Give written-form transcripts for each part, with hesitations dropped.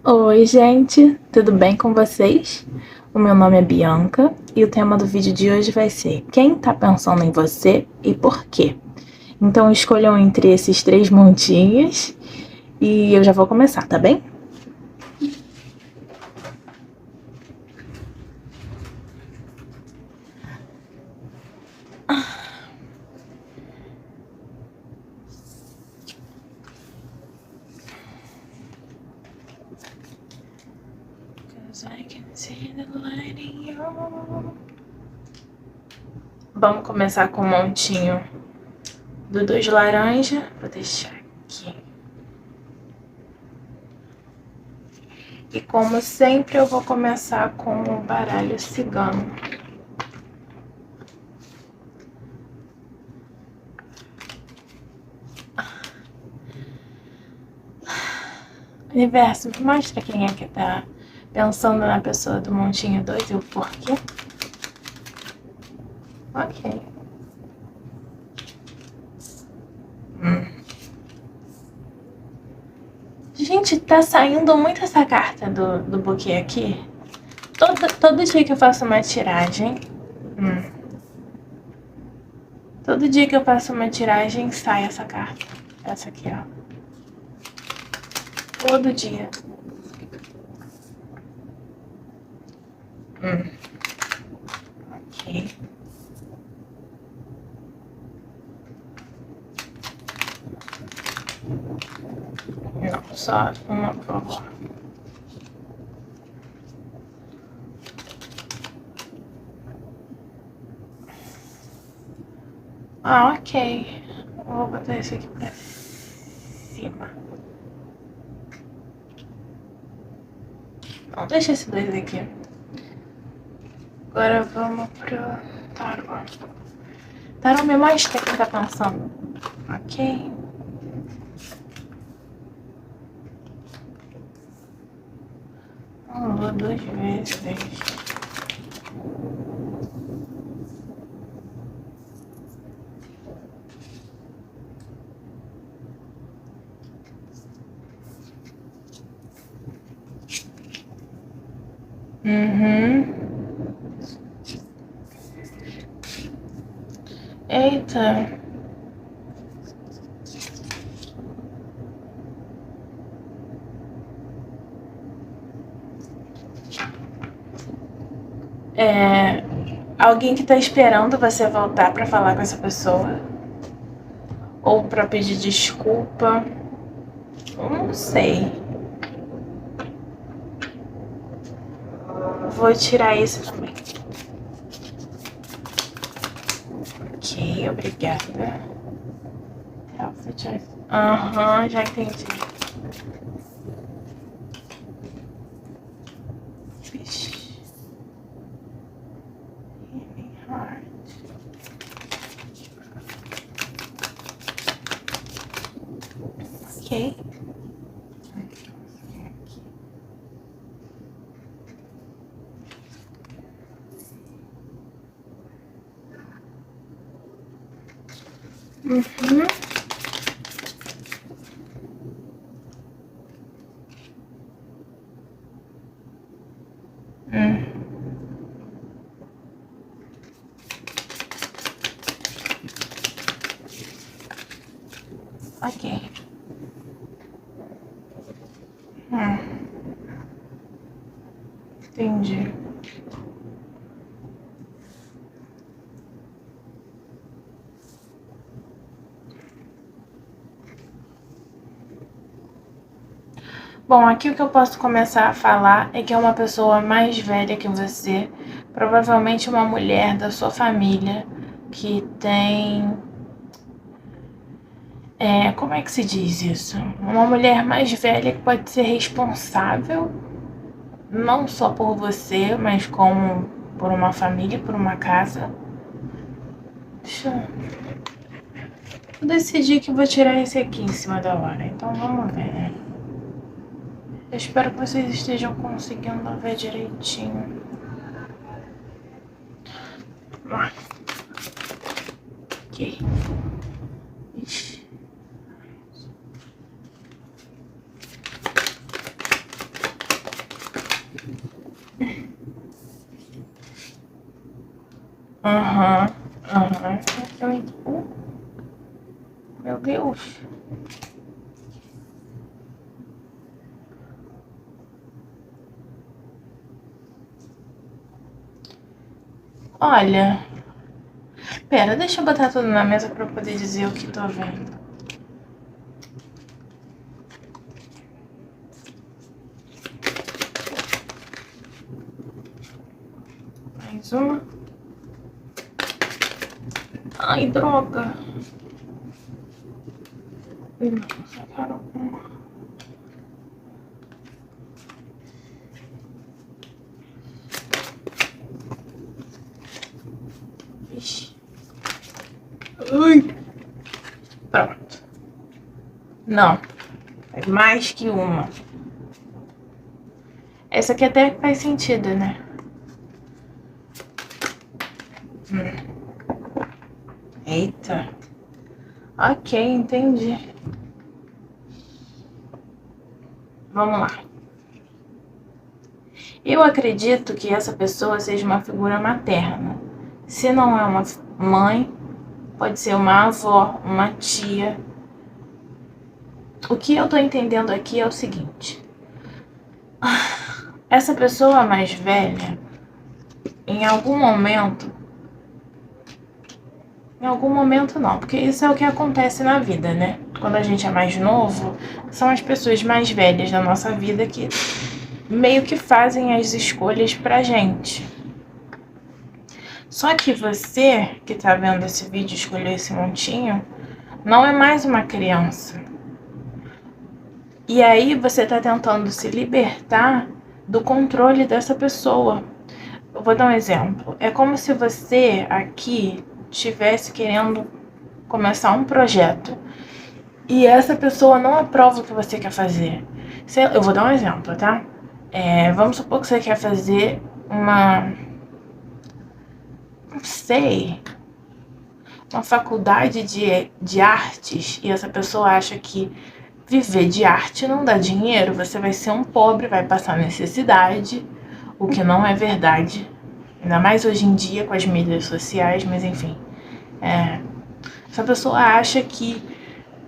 Oi, gente, tudo bem com vocês? O meu nome é Bianca e o tema do vídeo de hoje vai ser quem tá pensando em você e por quê? Então escolham entre esses três montinhos e eu já vou começar, tá bem? Vamos começar com o montinho do 2 laranja. Vou deixar aqui. E como sempre eu vou começar com o baralho cigano. Universo, me mostra quem é que tá pensando na pessoa do montinho 2 e o porquê. Ok. Gente, tá saindo muito essa carta do buquê aqui. Todo dia que eu faço uma tiragem. Todo dia que eu faço uma tiragem sai essa carta. Essa aqui, ó. Todo dia. Ok. Não, só uma, por favor. Ah, ok. Vou botar isso aqui pra cima. Não, deixa esse dois aqui. Agora vamos pro tarô. Tarô, me mostra quem tá pensando. Ok. Vou duas vezes. Eita. Alguém que tá esperando você voltar pra falar com essa pessoa. Ou pra pedir desculpa. Eu não sei. Vou tirar isso também. Ok, obrigada. Aham, já entendi. Fish. Heart. Ok. Ok. Entendi. Bom, aqui o que eu posso começar a falar é que é uma pessoa mais velha que você, provavelmente uma mulher da sua família, que tem... como é que se diz isso? Uma mulher mais velha que pode ser responsável, não só por você, mas como por uma família, por uma casa. Deixa eu decidir que vou tirar esse aqui em cima da hora, então vamos ver. Eu espero que vocês estejam conseguindo ver direitinho. Ok. Ixi. Aham, aham. Meu Deus. Olha, pera, deixa eu botar tudo na mesa pra eu poder dizer o que tô vendo. Mais uma. Ai, droga. Nossa, cara. Ixi. Ai. Pronto. Não. É mais que uma. Essa aqui até faz sentido, né? Eita. Ok, entendi. Vamos lá. Eu acredito que essa pessoa seja uma figura materna. Se não é uma mãe, pode ser uma avó, uma tia. O que eu tô entendendo aqui é o seguinte. Essa pessoa mais velha, em algum momento não, porque isso é o que acontece na vida, né? Quando a gente é mais novo, são as pessoas mais velhas da nossa vida que meio que fazem as escolhas pra gente. Só que você, que tá vendo esse vídeo, escolheu esse montinho, não é mais uma criança. E aí você tá tentando se libertar do controle dessa pessoa. Eu vou dar um exemplo. É como se você aqui estivesse querendo começar um projeto e essa pessoa não aprova o que você quer fazer. Eu vou dar um exemplo, tá? Vamos supor que você quer fazer uma... não sei... uma faculdade de artes e essa pessoa acha que viver de arte não dá dinheiro, você vai ser um pobre, vai passar necessidade, o que não é verdade. Ainda mais hoje em dia com as mídias sociais, mas enfim. Essa pessoa acha que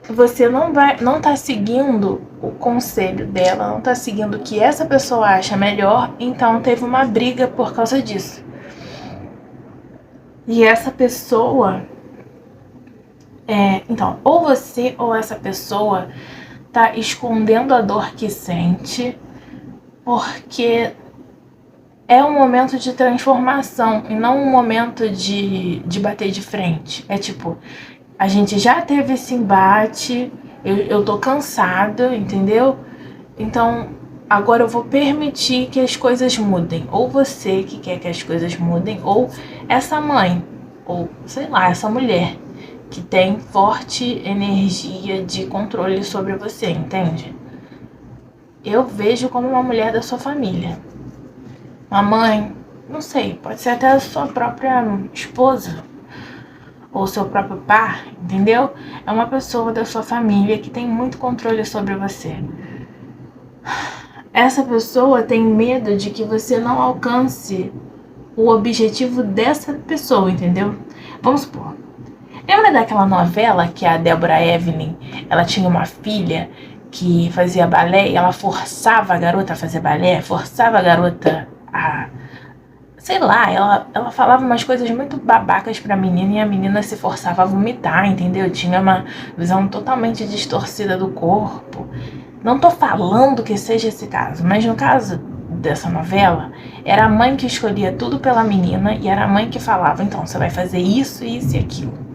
você não tá seguindo o conselho dela, não tá seguindo o que essa pessoa acha melhor, então teve uma briga por causa disso. E essa pessoa... então, ou você ou essa pessoa tá escondendo a dor que sente, porque é um momento de transformação e não um momento de bater de frente. É tipo, a gente já teve esse embate, eu tô cansada, entendeu? Então, agora eu vou permitir que as coisas mudem. Ou você que quer que as coisas mudem, ou essa mãe, ou sei lá, essa mulher que tem forte energia de controle sobre você, entende? Eu vejo como uma mulher da sua família. Uma mãe, não sei, pode ser até a sua própria esposa ou seu próprio par, entendeu? É uma pessoa da sua família que tem muito controle sobre você. Essa pessoa tem medo de que você não alcance o objetivo dessa pessoa, entendeu? Vamos supor. Lembra daquela novela que a Deborah Evelyn, ela tinha uma filha que fazia balé e ela forçava a garota a fazer balé, forçava a garota a... sei lá, ela falava umas coisas muito babacas pra menina e a menina se forçava a vomitar, entendeu? Tinha uma visão totalmente distorcida do corpo. Não tô falando que seja esse caso, mas no caso dessa novela, era a mãe que escolhia tudo pela menina e era a mãe que falava, então, você vai fazer isso, isso e aquilo.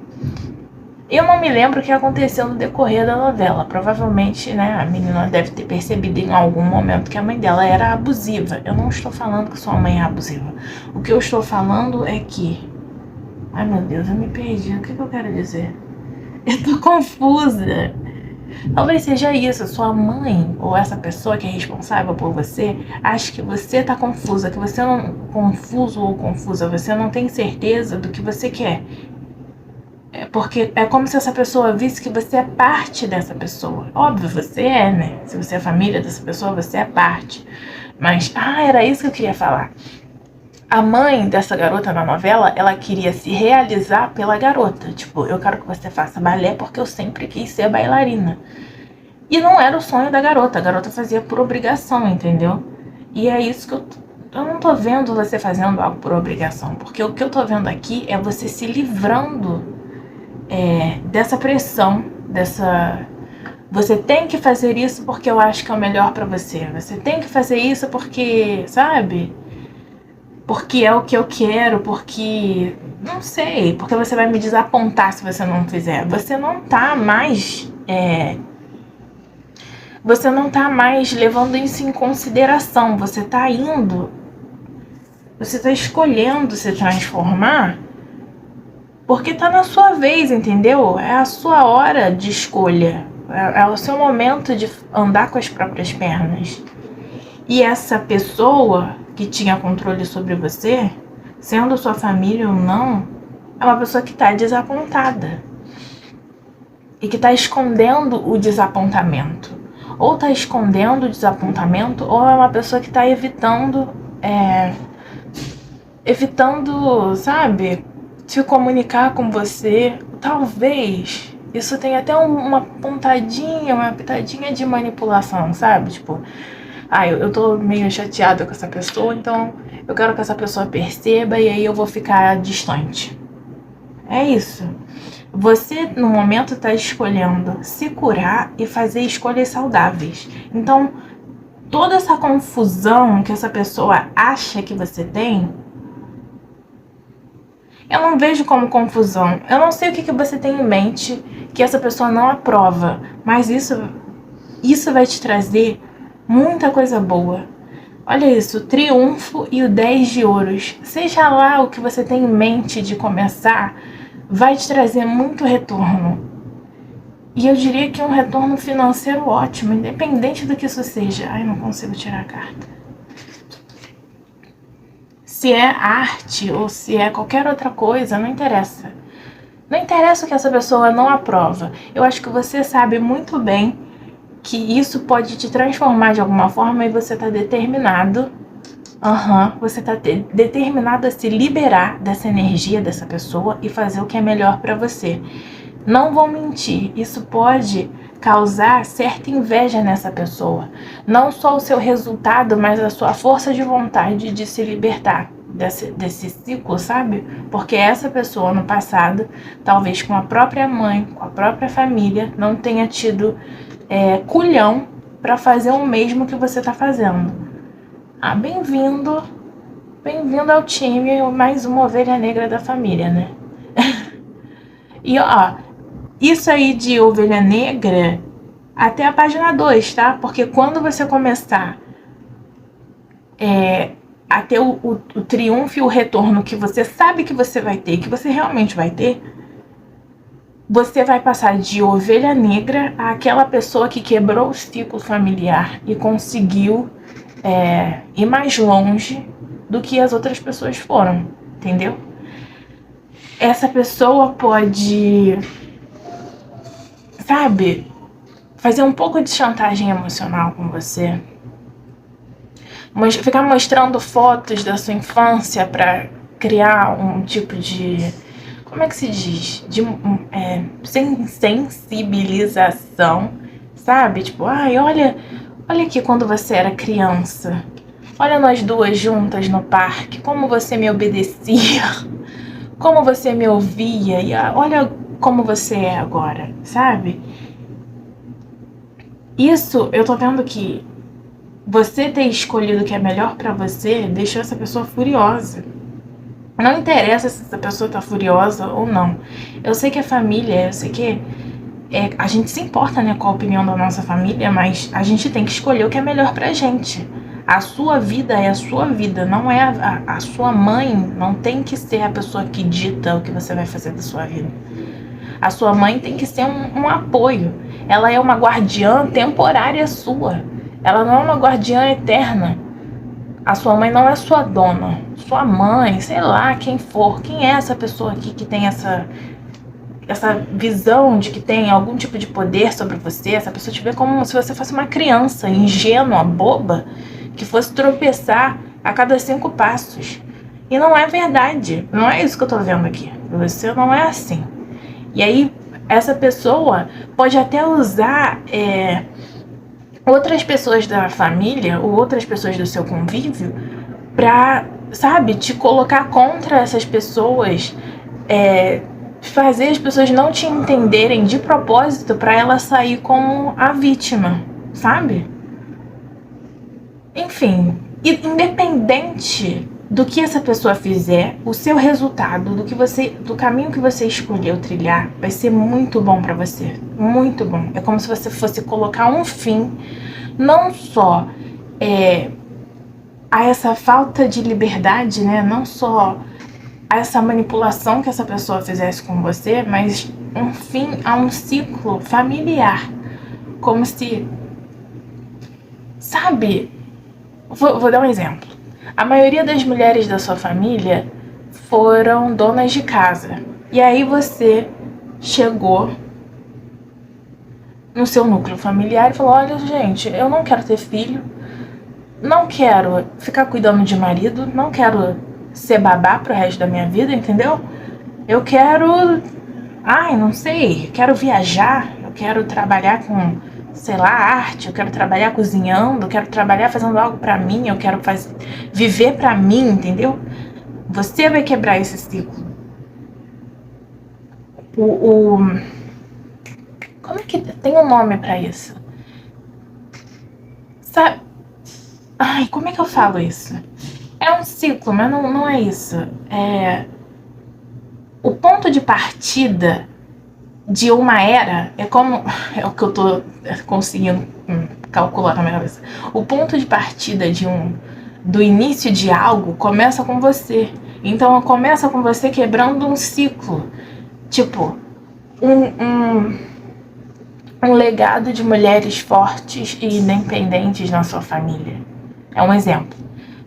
Eu não me lembro o que aconteceu no decorrer da novela. Provavelmente, né, a menina deve ter percebido em algum momento que a mãe dela era abusiva. Eu não estou falando que sua mãe é abusiva. O que eu estou falando é que... ai, meu Deus, eu me perdi. O que eu quero dizer? Eu tô confusa. Talvez seja isso. Sua mãe ou essa pessoa que é responsável por você acha que você tá confusa, que você não... confuso ou confusa, você não tem certeza do que você quer. Porque é como se essa pessoa visse que você é parte dessa pessoa. Óbvio, você é, né? Se você é família dessa pessoa, você é parte. Mas, era isso que eu queria falar. A mãe dessa garota na novela, ela queria se realizar pela garota. Tipo, eu quero que você faça balé porque eu sempre quis ser bailarina. E não era o sonho da garota. A garota fazia por obrigação, entendeu? E é isso que eu não tô vendo você fazendo algo por obrigação. Porque o que eu tô vendo aqui é você se livrando dessa pressão, você tem que fazer isso porque eu acho que é o melhor pra você. Você tem que fazer isso porque, sabe? Porque é o que eu quero, porque... Não sei, porque você vai me desapontar se você não fizer. Você não tá mais... Você não tá mais levando isso em consideração. Você tá indo... Você tá escolhendo se transformar porque tá na sua vez, entendeu? É a sua hora de escolha. É o seu momento de andar com as próprias pernas. E essa pessoa que tinha controle sobre você, sendo sua família ou não, é uma pessoa que tá desapontada. E que tá escondendo o desapontamento. Ou tá escondendo o desapontamento, ou é uma pessoa que tá evitando, sabe, se comunicar com você. Talvez isso tenha até uma pitadinha de manipulação, sabe? Tipo, eu tô meio chateada com essa pessoa, então eu quero que essa pessoa perceba e aí eu vou ficar distante. É isso. Você, no momento, tá escolhendo se curar e fazer escolhas saudáveis. Então, toda essa confusão que essa pessoa acha que você tem, eu não vejo como confusão. Eu não sei o que você tem em mente que essa pessoa não aprova, mas isso vai te trazer muita coisa boa. Olha isso, o triunfo e o 10 de ouros. Seja lá o que você tem em mente de começar, vai te trazer muito retorno. E eu diria que um retorno financeiro ótimo, independente do que isso seja. Não consigo tirar a carta. Se é arte ou se é qualquer outra coisa, não interessa. Não interessa o que essa pessoa não aprova. Eu acho que você sabe muito bem que isso pode te transformar de alguma forma e você tá determinado. Você tá determinado a se liberar dessa energia dessa pessoa e fazer o que é melhor pra você. Não vou mentir, isso pode causar certa inveja nessa pessoa. Não só o seu resultado, mas a sua força de vontade de se libertar desse ciclo, sabe? Porque essa pessoa no passado, talvez com a própria mãe, com a própria família, não tenha tido culhão pra fazer o mesmo que você tá fazendo. Bem-vindo ao time, mais uma ovelha negra da família, né? E isso aí de ovelha negra até a página 2, tá? Porque quando você começar a ter o triunfo e o retorno que você sabe que você vai ter, que você realmente vai ter, você vai passar de ovelha negra àquela pessoa que quebrou o ciclo familiar e conseguiu ir mais longe do que as outras pessoas foram, entendeu? Essa pessoa pode, sabe, fazer um pouco de chantagem emocional com você, ficar mostrando fotos da sua infância pra criar um tipo de, como é que se diz? De sensibilização, sabe? Tipo, olha aqui quando você era criança. Olha nós duas juntas no parque, como você me obedecia, como você me ouvia, e olha como você é agora, sabe? Isso, eu tô vendo que você ter escolhido o que é melhor pra você deixou essa pessoa furiosa. Não interessa se essa pessoa tá furiosa ou não. Eu sei que é família, eu sei que a gente se importa, né, com a opinião da nossa família, mas a gente tem que escolher o que é melhor pra gente. A sua vida é a sua vida, não é a sua mãe, não tem que ser a pessoa que dita o que você vai fazer da sua vida. A sua mãe tem que ser um apoio. Ela é uma guardiã temporária sua. Ela não é uma guardiã eterna. A sua mãe não é sua dona. Sua mãe, sei lá, quem for. Quem é essa pessoa aqui que tem essa visão de que tem algum tipo de poder sobre você? Essa pessoa te vê como se você fosse uma criança ingênua, boba, que fosse tropeçar a cada 5 passos. E não é verdade. Não é isso que eu tô vendo aqui. Você não é assim. E aí, essa pessoa pode até usar outras pessoas da família ou outras pessoas do seu convívio pra, sabe, te colocar contra essas pessoas, fazer as pessoas não te entenderem de propósito pra ela sair como a vítima, sabe? Enfim, independente do que essa pessoa fizer, o seu resultado, do caminho que você escolheu trilhar, vai ser muito bom pra você, muito bom. É como se você fosse colocar um fim, não só a essa falta de liberdade, né? Não só a essa manipulação que essa pessoa fizesse com você, mas um fim a um ciclo familiar, como se, sabe? Vou dar um exemplo. A maioria das mulheres da sua família foram donas de casa. E aí você chegou no seu núcleo familiar e falou: olha, gente, eu não quero ter filho, não quero ficar cuidando de marido, não quero ser babá pro resto da minha vida, entendeu? Eu quero, não sei, quero viajar, eu quero trabalhar com, sei lá, arte, eu quero trabalhar cozinhando, eu quero trabalhar fazendo algo pra mim, eu quero viver pra mim, entendeu? Você vai quebrar esse ciclo. Como é que tem um nome pra isso? Sabe? Ai, como é que eu falo isso? É um ciclo, mas não é isso. O ponto de partida de uma era é como... É o que eu tô conseguindo calcular na minha cabeça. O ponto de partida do início de algo começa com você. Então começa com você quebrando um ciclo. Tipo, um legado de mulheres fortes e independentes na sua família. É um exemplo.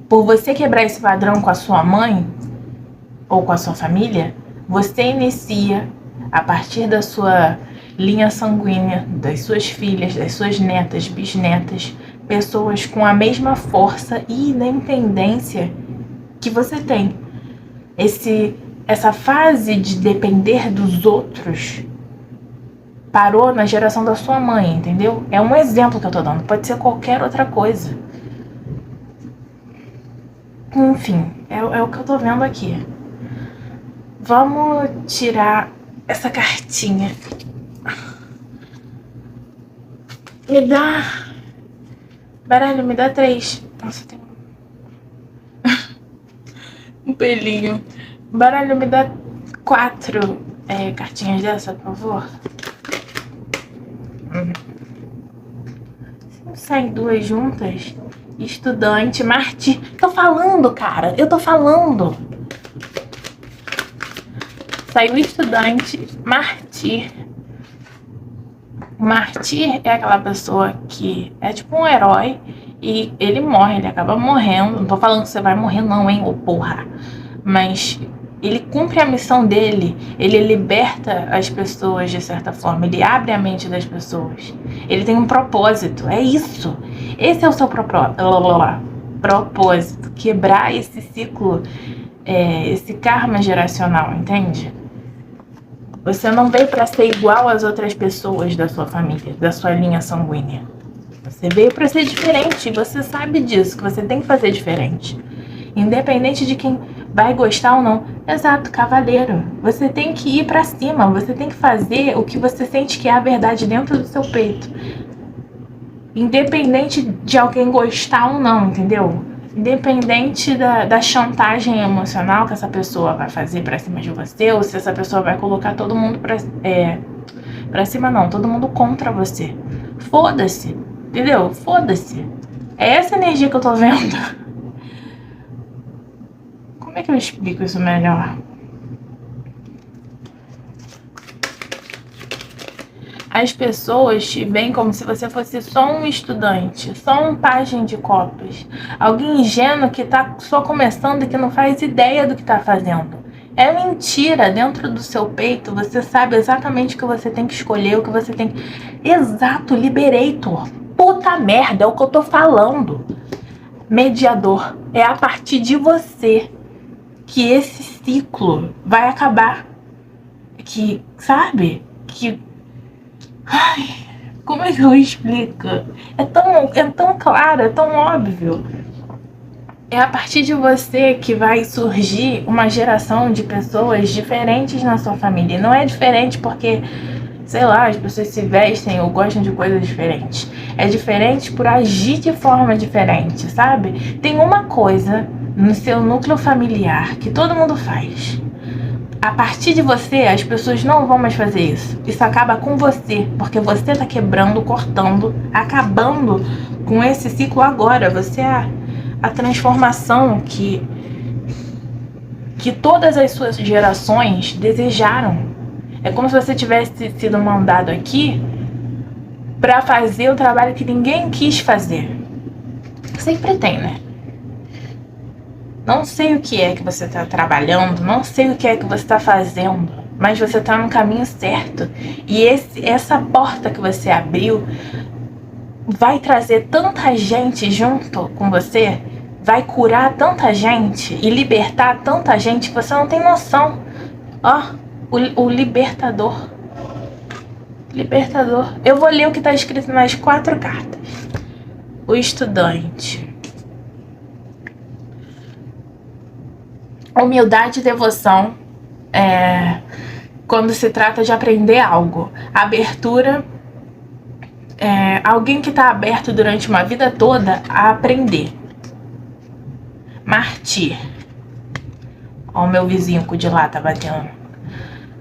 Por você quebrar esse padrão com a sua mãe ou com a sua família, você inicia, a partir da sua linha sanguínea, das suas filhas, das suas netas, bisnetas, pessoas com a mesma força e independência que você tem. Essa fase de depender dos outros parou na geração da sua mãe, entendeu? É um exemplo que eu tô dando, pode ser qualquer outra coisa. Enfim, é o que eu tô vendo aqui. Vamos tirar essa cartinha. Baralho, me dá 3. Nossa, tem um pelinho. Baralho, me dá 4 cartinhas dessa, por favor. Se não saem 2 juntas... Estudante, mártir. Tô falando, cara. Eu tô falando. Saiu estudante, mártir. Mártir é aquela pessoa que é tipo um herói e ele morre, ele acaba morrendo. Não tô falando que você vai morrer não, hein, ô porra. Mas ele cumpre a missão dele, ele liberta as pessoas de certa forma, ele abre a mente das pessoas. Ele tem um propósito, é isso. Esse é o seu propósito, quebrar esse ciclo, esse karma geracional, entende? Você não veio para ser igual às outras pessoas da sua família, da sua linha sanguínea. Você veio para ser diferente, você sabe disso, que você tem que fazer diferente. Independente de quem vai gostar ou não. Exato, cavaleiro. Você tem que ir pra cima, você tem que fazer o que você sente que é a verdade dentro do seu peito. Independente de alguém gostar ou não, entendeu? Independente da chantagem emocional que essa pessoa vai fazer pra cima de você, ou se essa pessoa vai colocar todo mundo pra cima não, todo mundo contra você. Foda-se, entendeu? Foda-se. É essa energia que eu tô vendo. Como é que eu explico isso melhor? As pessoas te veem como se você fosse só um estudante, só um pajem de copas. Alguém ingênuo que tá só começando e que não faz ideia do que tá fazendo. É mentira, dentro do seu peito você sabe exatamente o que você tem que escolher, o que você tem que... Exato, liberator. Puta merda, é o que eu tô falando. mediador. É a partir de você que esse ciclo vai acabar. Que, sabe? Que... Ai, como é que eu explico? É tão claro, é tão óbvio. É a partir de você que vai surgir uma geração de pessoas diferentes na sua família. E não é diferente porque, sei lá, as pessoas se vestem ou gostam de coisas diferentes. É diferente por agir de forma diferente, sabe? Tem uma coisa no seu núcleo familiar que todo mundo faz. A partir de você, as pessoas não vão mais fazer isso. Isso acaba com você, porque você tá quebrando, cortando, acabando com esse ciclo agora. Você é a transformação que todas as suas gerações desejaram. É como se você tivesse sido mandado aqui para fazer o trabalho que ninguém quis fazer. Sempre tem, né? Não sei o que é que você está trabalhando, não sei o que é que você está fazendo, mas você está no caminho certo. E essa porta que você abriu vai trazer tanta gente junto com você, vai curar tanta gente e libertar tanta gente que você não tem noção. Ó, o libertador. Libertador. Eu vou ler o que está escrito nas 4 cartas. O estudante. Humildade e devoção quando se trata de aprender algo. Abertura, alguém que está aberto durante uma vida toda a aprender. Martir. Ó, o meu vizinho de lá tá batendo.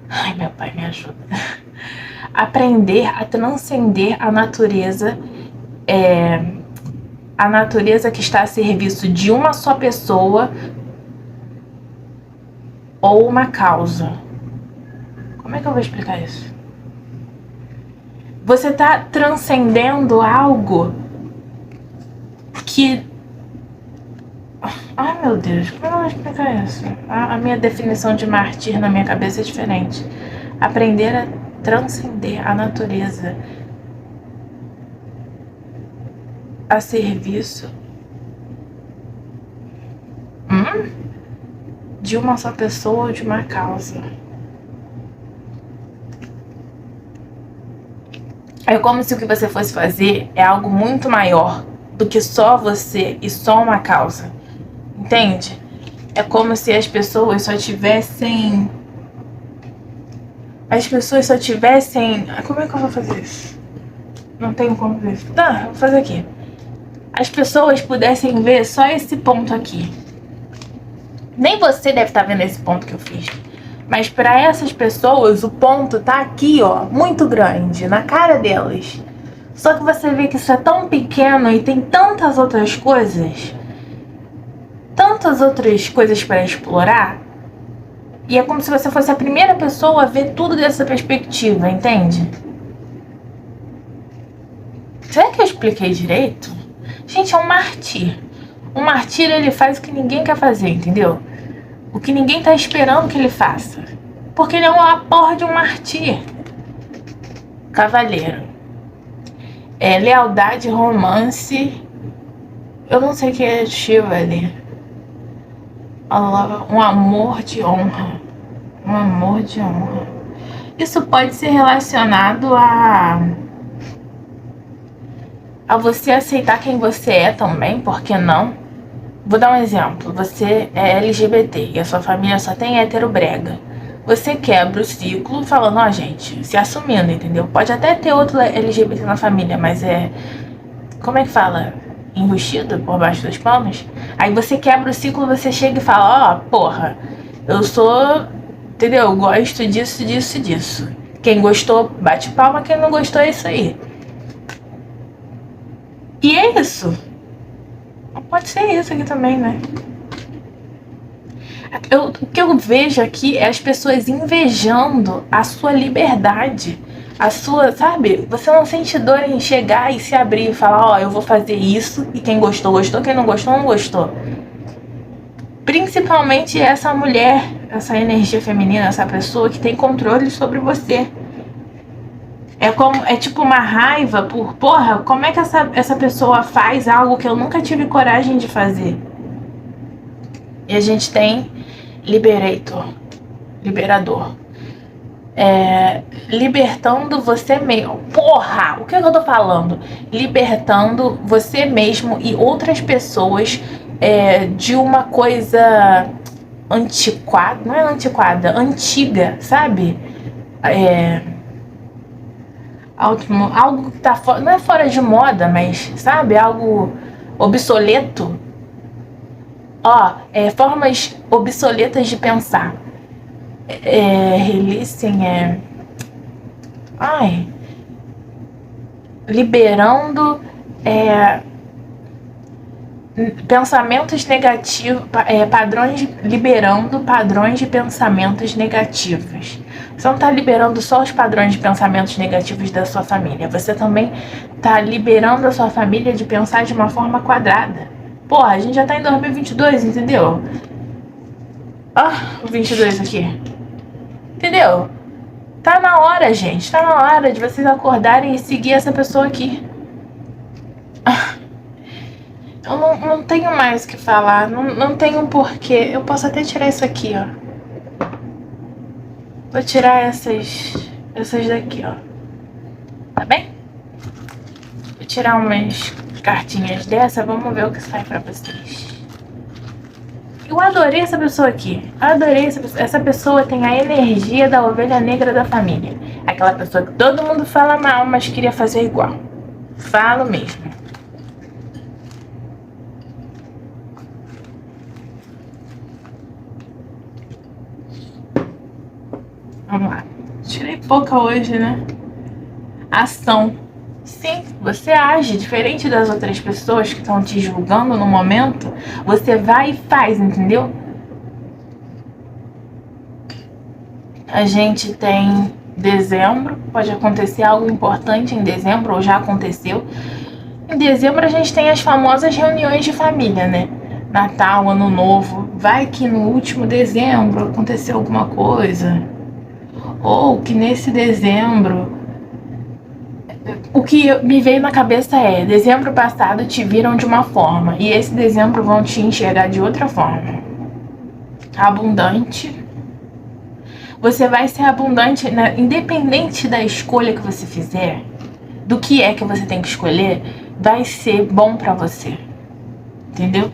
Ai, meu pai, me ajuda. Aprender a transcender a natureza que está a serviço de uma só pessoa ou uma causa. Como é que eu vou explicar isso? Você está transcendendo algo que... Ai, meu Deus, como eu vou explicar isso? A minha definição de mártir na minha cabeça é diferente. Aprender a transcender a natureza a serviço de uma só pessoa ou de uma causa. É como se o que você fosse fazer é algo muito maior do que só você e só uma causa. Entende? É como se as pessoas só tivessem... Como é que eu vou fazer isso? Não tenho como ver isso. Tá, vou fazer aqui. As pessoas pudessem ver só esse ponto aqui. Nem você deve estar vendo esse ponto que eu fiz. Mas para essas pessoas, o ponto tá aqui, ó, muito grande, na cara delas. Só que você vê que isso é tão pequeno e tem tantas outras coisas para explorar. E é como se você fosse a primeira pessoa a ver tudo dessa perspectiva, entende? Será que eu expliquei direito? Gente, é um martírio. Um martírio, ele faz o que ninguém quer fazer, entendeu? O que ninguém tá esperando que ele faça. Porque ele é uma porra de um martírio. Cavaleiro. Lealdade, romance. Eu não sei o que é Shiva ali. Um amor de honra. Um amor de honra. Isso pode ser relacionado a você aceitar quem você é também, por que não? Vou dar um exemplo. Você é LGBT e a sua família só tem hétero brega. Você quebra o ciclo falando, ó, gente, se assumindo, entendeu? Pode até ter outro LGBT na família, mas como é que fala? Enrustido por baixo dos panos. Aí você quebra o ciclo, você chega e fala, ó, porra, eu sou, entendeu? Eu gosto disso, disso, disso. Quem gostou, bate palma, quem não gostou, é isso aí. E é isso. Pode ser isso aqui também, né? O que eu vejo aqui é as pessoas invejando a sua liberdade. A sua, sabe? Você não sente dor em chegar e se abrir e falar, ó, eu vou fazer isso e quem gostou, gostou, quem não gostou, não gostou. Principalmente essa mulher, essa energia feminina, essa pessoa que tem controle sobre você. É tipo uma raiva por, porra, como é que essa pessoa faz algo que eu nunca tive coragem de fazer? E a gente tem liberador. Libertando você mesmo. Porra, o que eu tô falando? Libertando você mesmo e outras pessoas de uma coisa antiquada, não é antiquada, antiga, sabe? Algo que tá não é fora de moda, mas sabe, algo obsoleto. Formas obsoletas de pensar. Releasing liberando pensamentos negativos, liberando padrões de pensamentos negativos. Você não está liberando só os padrões de pensamentos negativos da sua família, você também está liberando a sua família de pensar de uma forma quadrada. Porra, a gente já tá em 2022, entendeu? O 22 aqui. Entendeu? Tá na hora, gente. Tá na hora de vocês acordarem e seguir essa pessoa aqui. Eu não tenho mais o que falar. Não tenho um porquê. Eu posso até tirar isso aqui, ó. Vou tirar essas daqui, ó. Tá bem? Vou tirar umas cartinhas dessa. Vamos ver o que sai pra vocês. Eu adorei essa pessoa aqui. Adorei essa pessoa. Essa pessoa tem a energia da ovelha negra da família. Aquela pessoa que todo mundo fala mal, mas queria fazer igual. Falo mesmo. Vamos lá. Tirei pouca hoje, né? Ação. Sim, você age diferente das outras pessoas que estão te julgando no momento. Você vai e faz, entendeu? A gente tem dezembro, pode acontecer algo importante em dezembro, ou já aconteceu. Em dezembro a gente tem as famosas reuniões de família, né? Natal, Ano Novo. Vai que no último dezembro aconteceu alguma coisa. Ou que nesse dezembro... O que me veio na cabeça é, dezembro passado te viram de uma forma, e esse dezembro vão te enxergar de outra forma. Abundante. Você vai ser abundante, né? Independente da escolha que você fizer, do que é que você tem que escolher, vai ser bom pra você. Entendeu?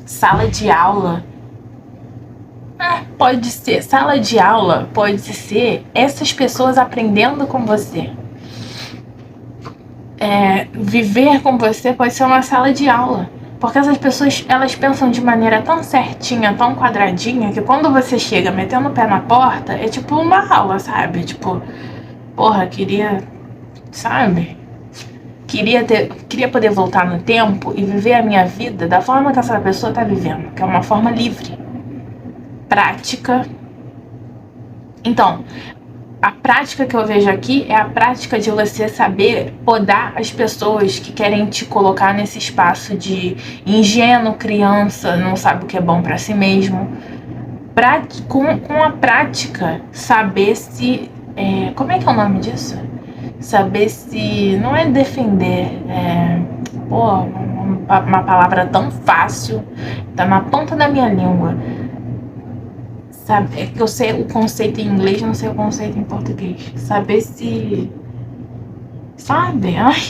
Sala de aula. Pode ser, sala de aula pode ser essas pessoas aprendendo com você. Viver com você pode ser uma sala de aula. Porque essas pessoas, elas pensam de maneira tão certinha, tão quadradinha, que quando você chega metendo o pé na porta, é tipo uma aula, sabe? Tipo, porra, sabe? Queria poder voltar no tempo e viver a minha vida da forma que essa pessoa tá vivendo, que é uma forma livre. Prática. Então, a prática que eu vejo aqui é a prática de você saber podar as pessoas que querem te colocar nesse espaço de ingênuo, criança, não sabe o que é bom pra si mesmo. Com a prática, saber se... como é que é o nome disso? Saber se... Não é defender, uma palavra tão fácil, tá na ponta da minha língua. Sabe, eu sei o conceito em inglês, não sei o conceito em português. Saber se... Sabe? Ai.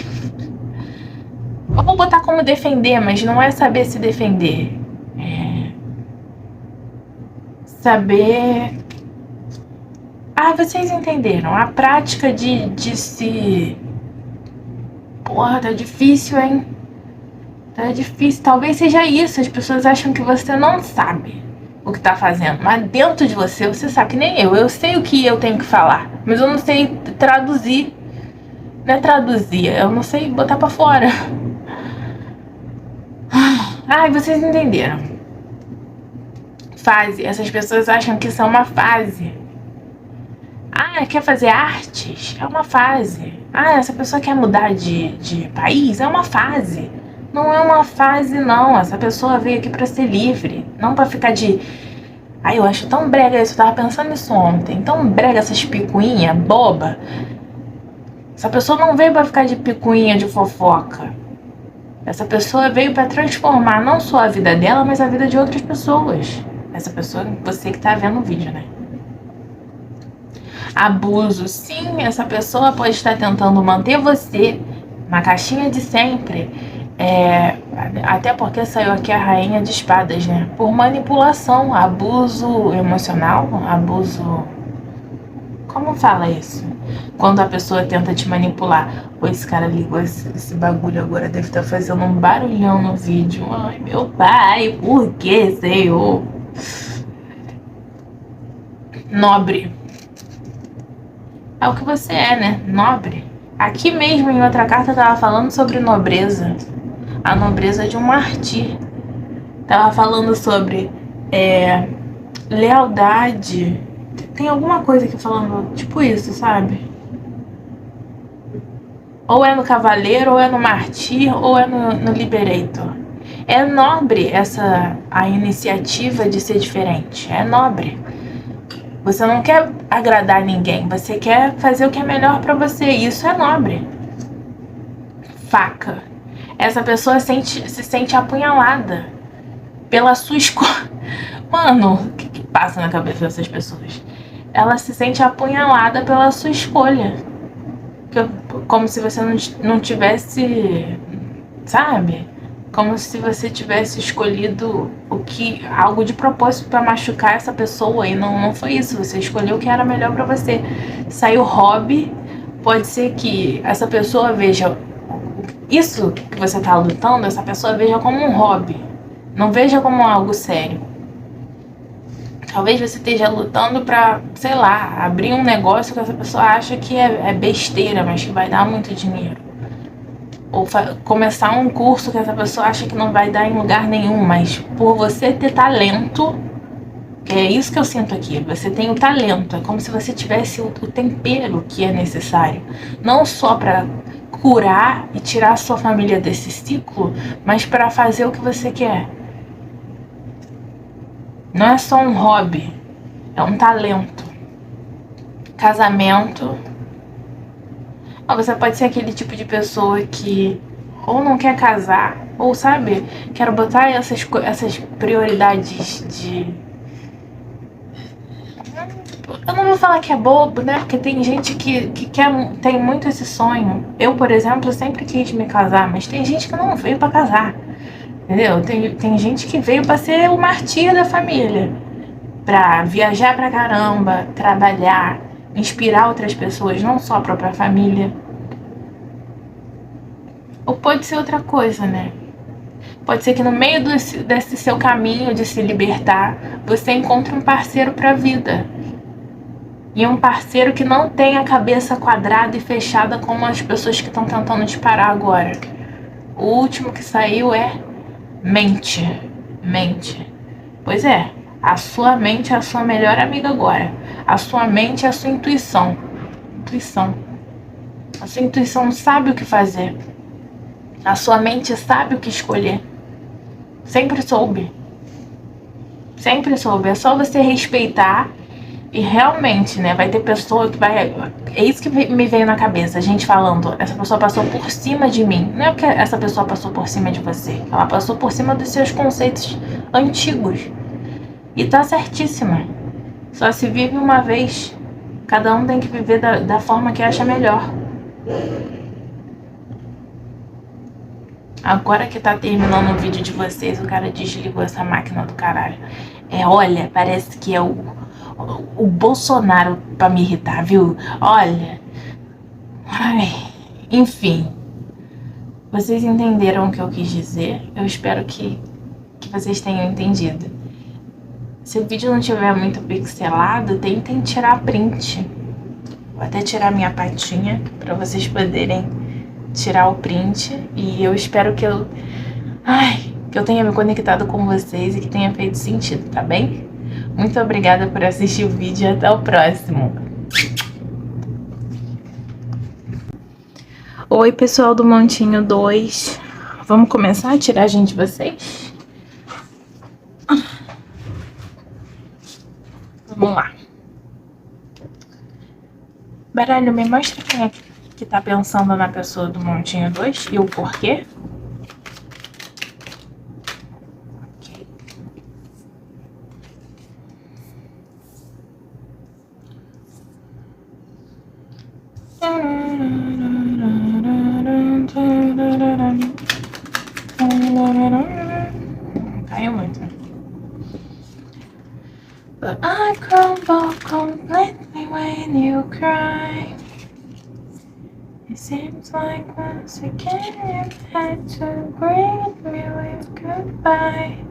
Eu vou botar como defender, mas não é saber se defender. Saber... vocês entenderam. A prática de se... Porra, tá difícil, hein? Tá difícil. Talvez seja isso. As pessoas acham que você não sabe o que tá fazendo, mas dentro de você sabe, que nem eu sei o que eu tenho que falar, mas eu não sei traduzir. Não é traduzir, eu não sei botar pra fora. Vocês entenderam. Fase, essas pessoas acham que isso é uma fase. Quer fazer artes? É uma fase. Essa pessoa quer mudar de país? É uma fase. Não é uma fase, não. Essa pessoa veio aqui pra ser livre, não pra ficar de Ai, eu acho tão brega isso, eu tava pensando nisso ontem. Tão brega essas picuinhas boba. Essa pessoa não veio pra ficar de picuinha, de fofoca. Essa pessoa veio pra transformar não só a vida dela, mas a vida de outras pessoas. Essa pessoa, você que tá vendo o vídeo, né? Abuso, sim, essa pessoa pode estar tentando manter você na caixinha de sempre. Até porque saiu aqui a rainha de espadas, né? Por manipulação, abuso emocional, abuso... Como fala isso? Quando a pessoa tenta te manipular. Pô, esse cara ligou esse bagulho agora, deve estar fazendo um barulhão no vídeo. Ai, meu pai, por que, Senhor? Nobre. É o que você é, né? Nobre. Aqui mesmo em outra carta tava falando sobre nobreza. A nobreza de um mártir. Tava falando sobre lealdade. Tem alguma coisa aqui falando tipo isso, sabe? Ou é no cavaleiro, ou é no martir, ou é no liberator. É nobre a iniciativa de ser diferente. É nobre. Você não quer agradar ninguém, você quer fazer o que é melhor pra você. Isso é nobre. Faca. Essa pessoa se sente apunhalada pela sua escolha. Mano, o que passa na cabeça dessas pessoas? Ela se sente apunhalada pela sua escolha. Como se você não tivesse, sabe? Como se você tivesse escolhido algo de propósito pra machucar essa pessoa, e não foi isso. Você escolheu o que era melhor pra você. Saiu hobby. Pode ser que essa pessoa veja isso que você tá lutando, essa pessoa veja como um hobby, não veja como algo sério. Talvez você esteja lutando pra, sei lá, abrir um negócio que essa pessoa acha que é besteira, mas que vai dar muito dinheiro. Ou começar um curso que essa pessoa acha que não vai dar em lugar nenhum, mas por você ter talento, que é isso que eu sinto aqui, você tem o talento, é como se você tivesse o tempero que é necessário, não só pra curar e tirar a sua família desse ciclo, mas pra fazer o que você quer. Não é só um hobby, é um talento. Casamento. Você pode ser aquele tipo de pessoa que ou não quer casar, ou sabe, quero botar essas prioridades de... Eu não vou falar que é bobo, né? Porque tem gente que tem muito esse sonho. Eu, por exemplo, sempre quis me casar, mas tem gente que não veio pra casar. Entendeu? Tem gente que veio pra ser o martírio da família. Pra viajar pra caramba, trabalhar, inspirar outras pessoas, não só a própria família. Ou pode ser outra coisa, né? Pode ser que no meio desse seu caminho de se libertar, você encontre um parceiro pra vida. E um parceiro que não tem a cabeça quadrada e fechada como as pessoas que estão tentando te parar agora. O último que saiu é mente. Mente. Pois é, a sua mente é a sua melhor amiga agora. A sua mente é a sua intuição. Intuição. A sua intuição sabe o que fazer. A sua mente sabe o que escolher. Sempre soube. Sempre soube. É só você respeitar. E realmente, né, vai ter pessoa que vai... É isso que me veio na cabeça, a gente falando, essa pessoa passou por cima de mim. Não é porque essa pessoa passou por cima de você, ela passou por cima dos seus conceitos antigos. E tá certíssima. Só se vive uma vez. Cada um tem que viver da forma que acha melhor. Agora que tá terminando o vídeo de vocês, o cara desligou essa máquina do caralho. Olha, parece que é o Bolsonaro pra me irritar, viu? Olha. Ai, enfim. Vocês entenderam o que eu quis dizer? Eu espero que vocês tenham entendido. Se o vídeo não tiver muito pixelado, tentem tirar print. Vou até tirar minha patinha pra vocês poderem tirar o print. E eu espero que eu tenha me conectado com vocês e que tenha feito sentido, tá bem? Muito obrigada por assistir o vídeo e até o próximo. Oi, pessoal do Montinho 2. Vamos começar a tirar a gente de vocês? Vamos lá. Baralho, me mostra quem é que tá pensando na pessoa do montinho 2 e o porquê. Ok. Caiu muito. But I crumble completely when you cry. It seems like once again you had to greet me with goodbye.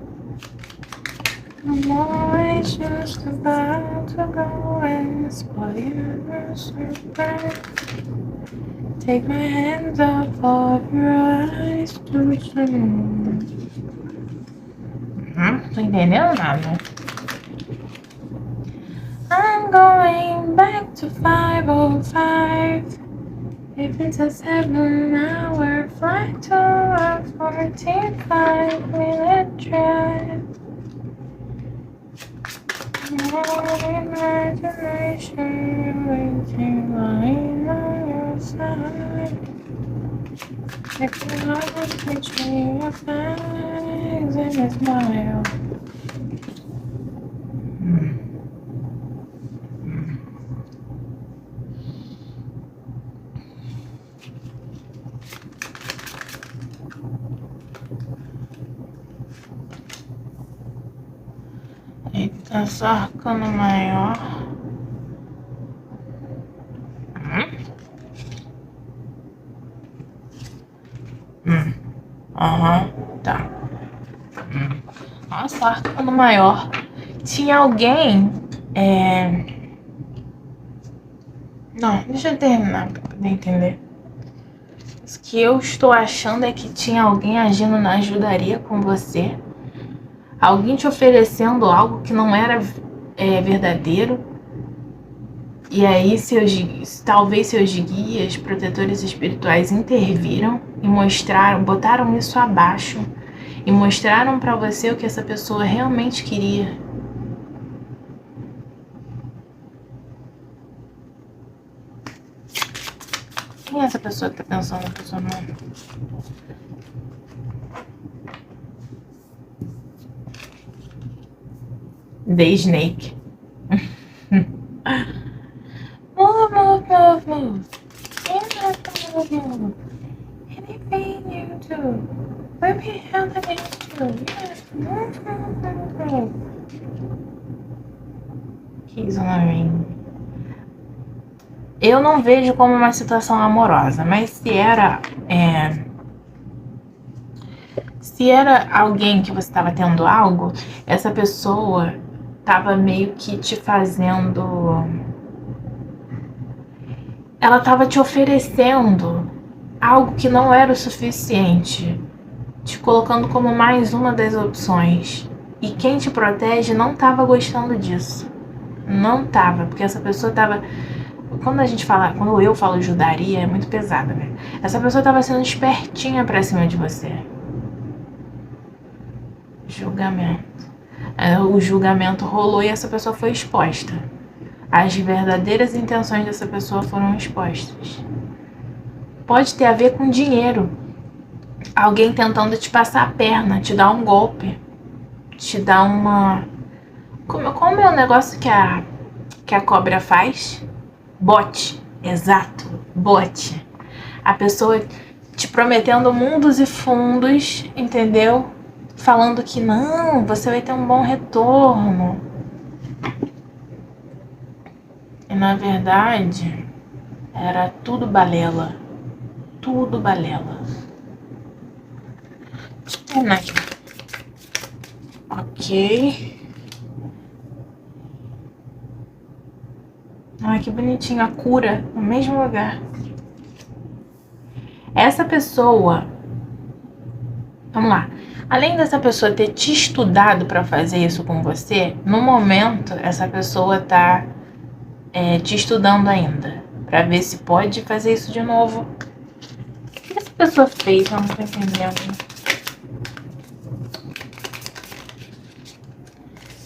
I'm always just about to go and spoil your surprise. Take my hands off of your eyes too soon. Tô entendendo nada. I'm going back to 5:05. If it's a 7-hour flight to a 14-5-minute drive. My imagination waiting lying on your side. If you love me your bags and a smile. Ele tá só arcando maior. Aham, tá. Nossa, arcando maior. Tinha alguém. Não, deixa eu terminar pra poder entender. O que eu estou achando é que tinha alguém agindo na ajudaria com você. Alguém te oferecendo algo que não era verdadeiro. E aí talvez seus guias, protetores espirituais interviram e botaram isso abaixo e mostraram pra você o que essa pessoa realmente queria. Quem é essa pessoa que tá pensando na pessoa não? The Snake. Move, move, move, move. Move, move. Anything you do. Let me help you do. Yes. Move, move, move. He's on a ring. Eu não vejo como uma situação amorosa, mas se era alguém que você estava tendo algo, essa pessoa tava meio que te fazendo. Ela tava te oferecendo algo que não era o suficiente, te colocando como mais uma das opções. E quem te protege não tava gostando disso. Não tava, porque essa pessoa tava. Quando eu falo ajudaria, é muito pesada, né? Essa pessoa tava sendo espertinha pra cima de você. Julgamento. O julgamento rolou e essa pessoa foi exposta. As verdadeiras intenções dessa pessoa foram expostas. Pode ter a ver com dinheiro. Alguém tentando te passar a perna, te dar um golpe, te dar uma... Como é o negócio que a cobra faz? Bote. Exato, bote. A pessoa te prometendo mundos e fundos, entendeu? Falando que não, você vai ter um bom retorno. E na verdade, era tudo balela. Tudo balela. Deixa eu terminar aqui. Ok. Ai, que bonitinho. A cura no mesmo lugar. Essa pessoa... Vamos lá. Além dessa pessoa ter te estudado pra fazer isso com você, no momento, essa pessoa tá te estudando ainda. Pra ver se pode fazer isso de novo. O que essa pessoa fez? Eu não tô entendendo.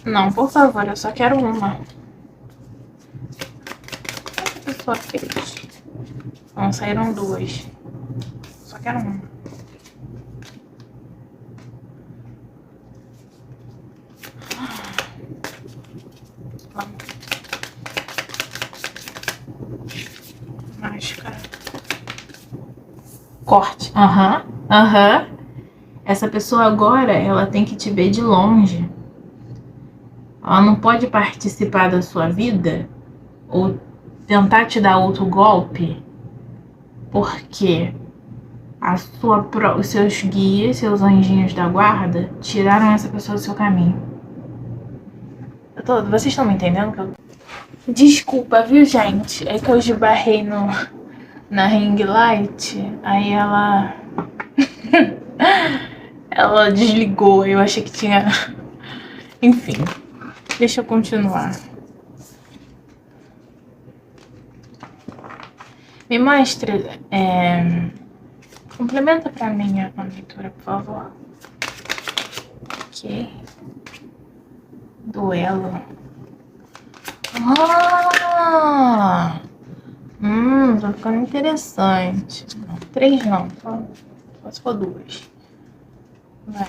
Não, por favor, eu só quero uma. só fez. Então saíram duas. Só quero uma. Vamos. Máscara. Corte. Aham. Essa pessoa agora, ela tem que te ver de longe. Ela não pode participar da sua vida ou tentar te dar outro golpe, porque os seus guias, seus anjinhos da guarda, tiraram essa pessoa do seu caminho. Vocês estão me entendendo? Desculpa, viu, gente? É que eu esbarrei na ring light, aí ela ela desligou, eu achei que tinha... Enfim, deixa eu continuar. Me mostre, complementa pra mim a leitura, por favor. Ok. Duelo. Tá ficando interessante. Não, 3 não, só se for 2. Vai.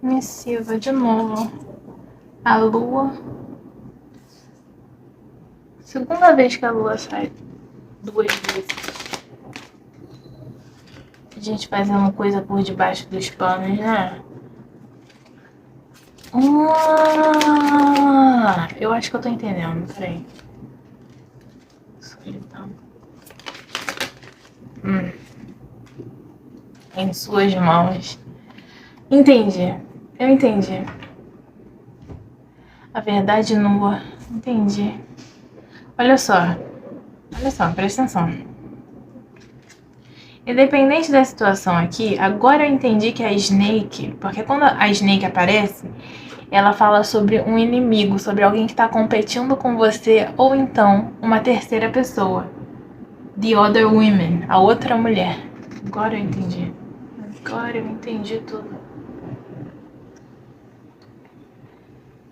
Missiva de novo. A lua. Segunda vez que a lua sai 2 vezes. A gente fazendo coisa por debaixo dos panos, né? Eu acho que eu tô entendendo, peraí. Solidão. Em suas mãos. Entendi. Eu entendi. A verdade nua. Entendi. Olha só, presta atenção. Independente da situação aqui, agora eu entendi que a Snake, porque quando a Snake aparece, ela fala sobre um inimigo, sobre alguém que está competindo com você, ou então uma terceira pessoa. The other woman, a outra mulher. Agora eu entendi. Agora eu entendi tudo.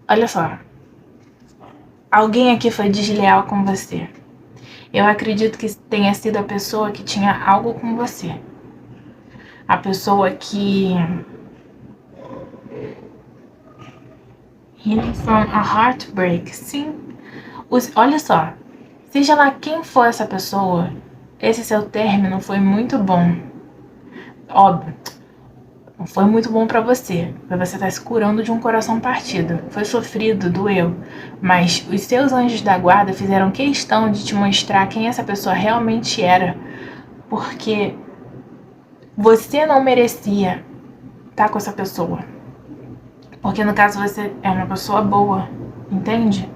Olha só. Alguém aqui foi desleal com você. Eu acredito que tenha sido a pessoa que tinha algo com você. A pessoa que... Healing from a heartbreak. Sim. Olha só. Seja lá quem for essa pessoa, esse seu término foi muito bom. Óbvio. Não foi muito bom pra você. Você tá se curando de um coração partido. Foi sofrido, doeu. Mas os seus anjos da guarda fizeram questão de te mostrar quem essa pessoa realmente era. Porque você não merecia estar com essa pessoa. Porque no caso você é uma pessoa boa. Entende?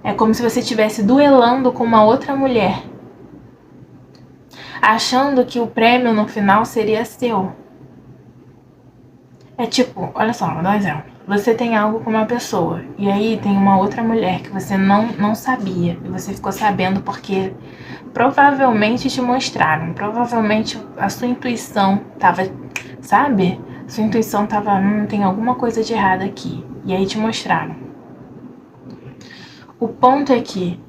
É como se você estivesse duelando com uma outra mulher. Achando que o prêmio no final seria seu. É tipo, olha só, vou dar um exemplo. Você tem algo com uma pessoa, e aí tem uma outra mulher que você não sabia, e você ficou sabendo porque provavelmente te mostraram, provavelmente a sua intuição tava, sabe? Sua intuição tava, tem alguma coisa de errado aqui, e aí te mostraram. O ponto é que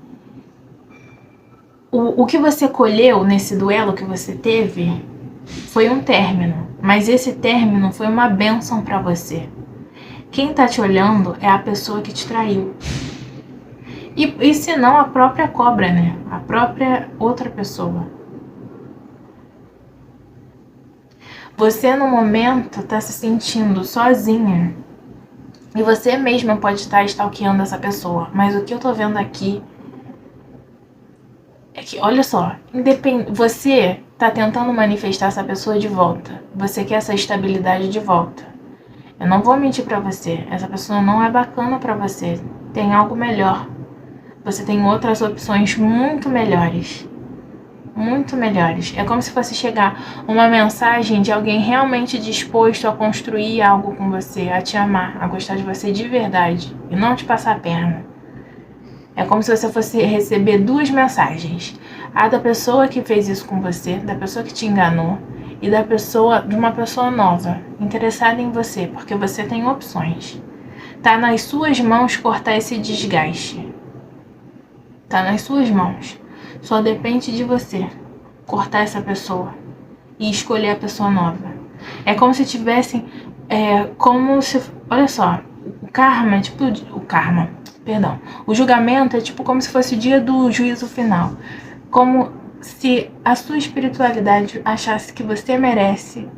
o que você colheu nesse duelo que você teve foi um término, mas esse término foi uma bênção pra você. Quem tá te olhando é a pessoa que te traiu. E se não, a própria cobra, né? A própria outra pessoa. Você no momento tá se sentindo sozinha. E você mesma pode estar stalkeando essa pessoa. Mas o que eu tô vendo aqui é que, olha só, você tá tentando manifestar essa pessoa de volta. Você quer essa estabilidade de volta. Eu não vou mentir pra você. Essa pessoa não é bacana pra você. Tem algo melhor. Você tem outras opções muito melhores. Muito melhores. É como se fosse chegar uma mensagem de alguém realmente disposto a construir algo com você, a te amar, a gostar de você de verdade e não te passar a perna. É como se você fosse receber 2 mensagens. A da pessoa que fez isso com você, da pessoa que te enganou, e de uma pessoa nova, interessada em você, porque você tem opções. Tá nas suas mãos cortar esse desgaste. Tá nas suas mãos. Só depende de você cortar essa pessoa e escolher a pessoa nova. É como se tivessem... como se... Olha só. O karma, tipo... O karma, perdão. O julgamento é tipo como se fosse o dia do juízo final. Como se a sua espiritualidade achasse que você merece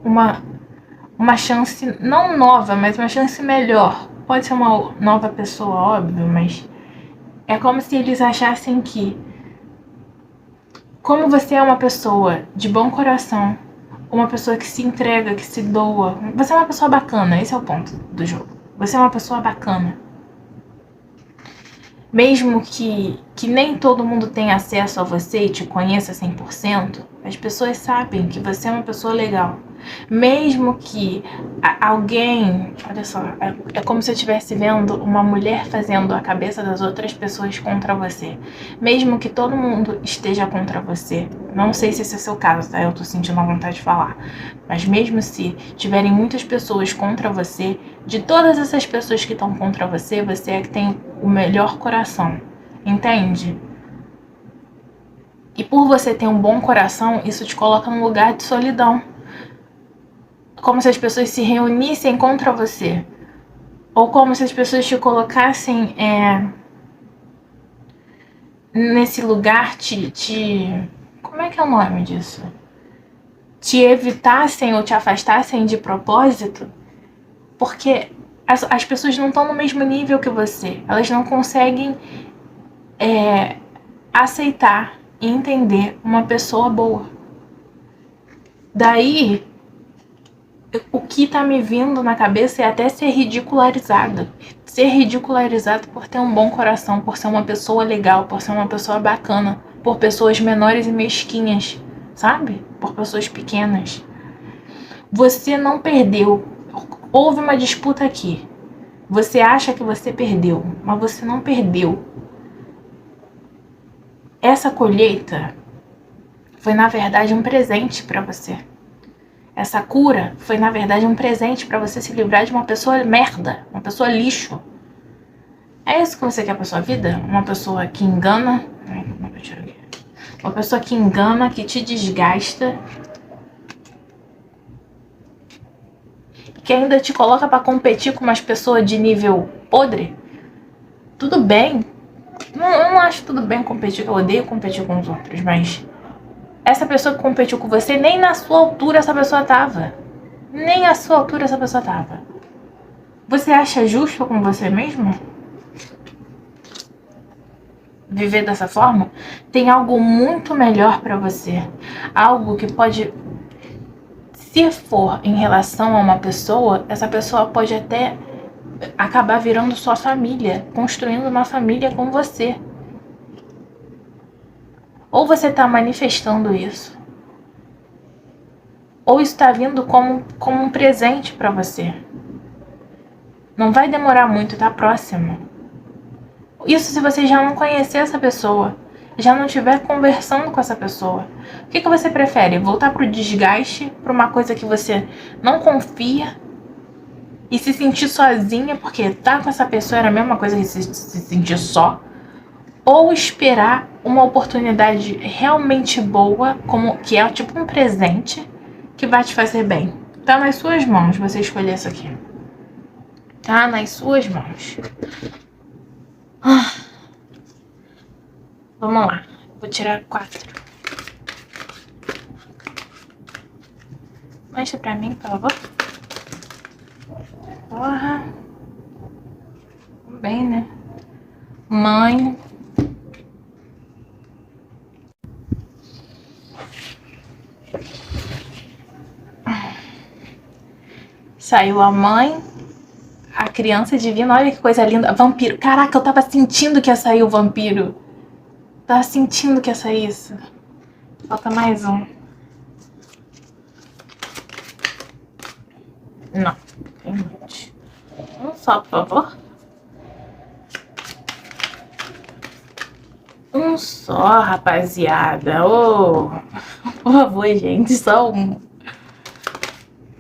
uma chance, não nova, mas uma chance melhor. Pode ser uma nova pessoa, óbvio, mas é como se eles achassem que, como você é uma pessoa de bom coração, uma pessoa que se entrega, que se doa, você é uma pessoa bacana, esse é o ponto do jogo. Você é uma pessoa bacana. Mesmo que nem todo mundo tenha acesso a você e te conheça 100%, as pessoas sabem que você é uma pessoa legal. Mesmo que alguém... Olha só, é como se eu estivesse vendo uma mulher fazendo a cabeça das outras pessoas contra você. Mesmo que todo mundo esteja contra você. Não sei se esse é o seu caso, tá? Eu tô sentindo a vontade de falar. Mas mesmo se tiverem muitas pessoas contra você, de todas essas pessoas que estão contra você, você é que tem o melhor coração. Entende? E por você ter um bom coração, isso te coloca num lugar de solidão. Como se as pessoas se reunissem contra você. Ou como se as pessoas te colocassem nesse lugar, como é que é o nome disso? Te evitassem ou te afastassem de propósito. Porque as pessoas não estão no mesmo nível que você. Elas não conseguem aceitar e entender uma pessoa boa. Daí, o que tá me vindo na cabeça é até ser ridicularizado. Ser ridicularizado por ter um bom coração, por ser uma pessoa legal, por ser uma pessoa bacana, por pessoas menores e mesquinhas, sabe? Por pessoas pequenas. Você não perdeu. Houve uma disputa aqui. Você acha que você perdeu, mas você não perdeu. Essa colheita foi, na verdade, um presente para você. Essa cura foi, na verdade, um presente para você se livrar de uma pessoa merda, uma pessoa lixo. É isso que você quer pra sua vida? Uma pessoa que engana? Uma pessoa que engana, que te desgasta, que ainda te coloca pra competir com umas pessoas de nível podre? Tudo bem. Eu não acho tudo bem competir, eu odeio competir com os outros, mas essa pessoa que competiu com você, nem na sua altura essa pessoa tava. Nem à sua altura essa pessoa tava. Você acha justo com você mesmo viver dessa forma? Tem algo muito melhor pra você. Algo que pode... Se for em relação a uma pessoa, essa pessoa pode até acabar virando sua família, construindo uma família com você. Ou você está manifestando isso, ou isso está vindo como um presente para você. Não vai demorar muito, tá próximo. Isso se você já não conhecer essa pessoa, já não estiver conversando com essa pessoa. O que você prefere? Voltar pro desgaste, pra uma coisa que você não confia e se sentir sozinha, porque estar com essa pessoa era a mesma coisa que se sentir só? Ou esperar uma oportunidade realmente boa, que é tipo um presente, que vai te fazer bem? Tá nas suas mãos você escolher isso aqui. Tá nas suas mãos. Vamos lá. Vou tirar 4. Mostra pra mim, por favor. Porra. Bem, né? Mãe. Saiu a mãe. A criança divina. Olha que coisa linda. Vampiro. Caraca, eu tava sentindo que ia sair o vampiro. Tava sentindo que ia sair isso. Falta mais um. Não. Tem muito. Um só, por favor. Um só, rapaziada. Oh, por favor, gente. Só um.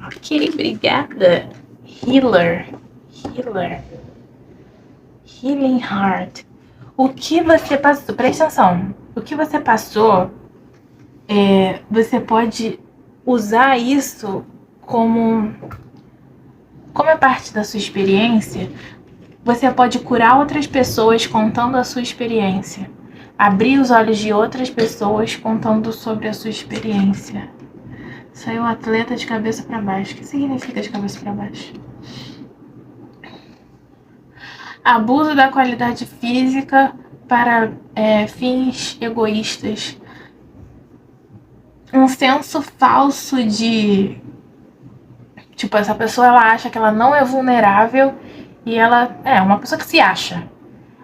Ok, obrigada. Healer. Healing Heart. O que você passou, presta atenção, o que você passou, você pode usar isso como é parte da sua experiência. Você pode curar outras pessoas contando a sua experiência. Abrir os olhos de outras pessoas contando sobre a sua experiência. Saiu atleta de cabeça para baixo. O que significa de cabeça para baixo? Abuso da qualidade física para fins egoístas. Um senso falso de... Tipo, essa pessoa ela acha que ela não é vulnerável e ela é uma pessoa que se acha.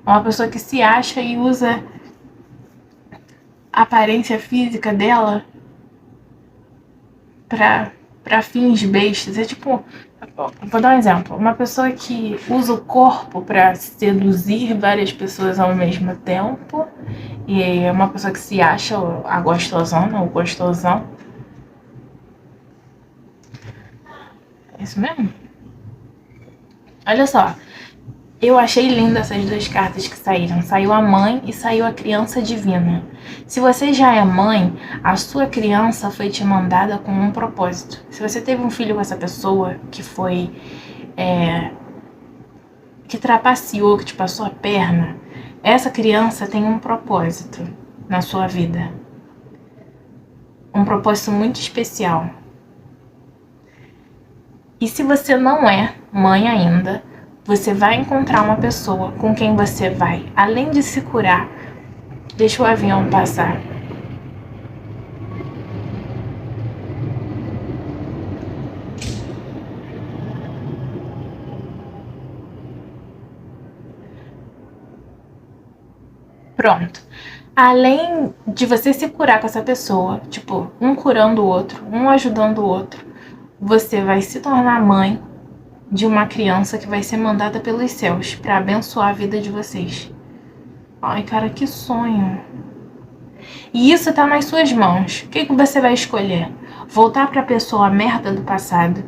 Uma pessoa que se acha e usa a aparência física dela pra fins bestas. É tipo, vou dar um exemplo. Uma pessoa que usa o corpo pra seduzir várias pessoas ao mesmo tempo. E é uma pessoa que se acha a gostosona ou gostosão. É isso mesmo? Olha só. Eu achei linda essas duas cartas que saíram. Saiu a mãe e saiu a criança divina. Se você já é mãe, a sua criança foi te mandada com um propósito. Se você teve um filho com essa pessoa que foi... que trapaceou, que te passou a perna, essa criança tem um propósito na sua vida. Um propósito muito especial. E se você não é mãe ainda, você vai encontrar uma pessoa com quem você vai, além de se curar. Deixa o avião passar. Pronto. Além de você se curar com essa pessoa, tipo, um curando o outro, um ajudando o outro, você vai se tornar mãe de uma criança que vai ser mandada pelos céus para abençoar a vida de vocês. Ai, cara, que sonho. E isso tá nas suas mãos. O que você vai escolher? Voltar pra pessoa merda do passado,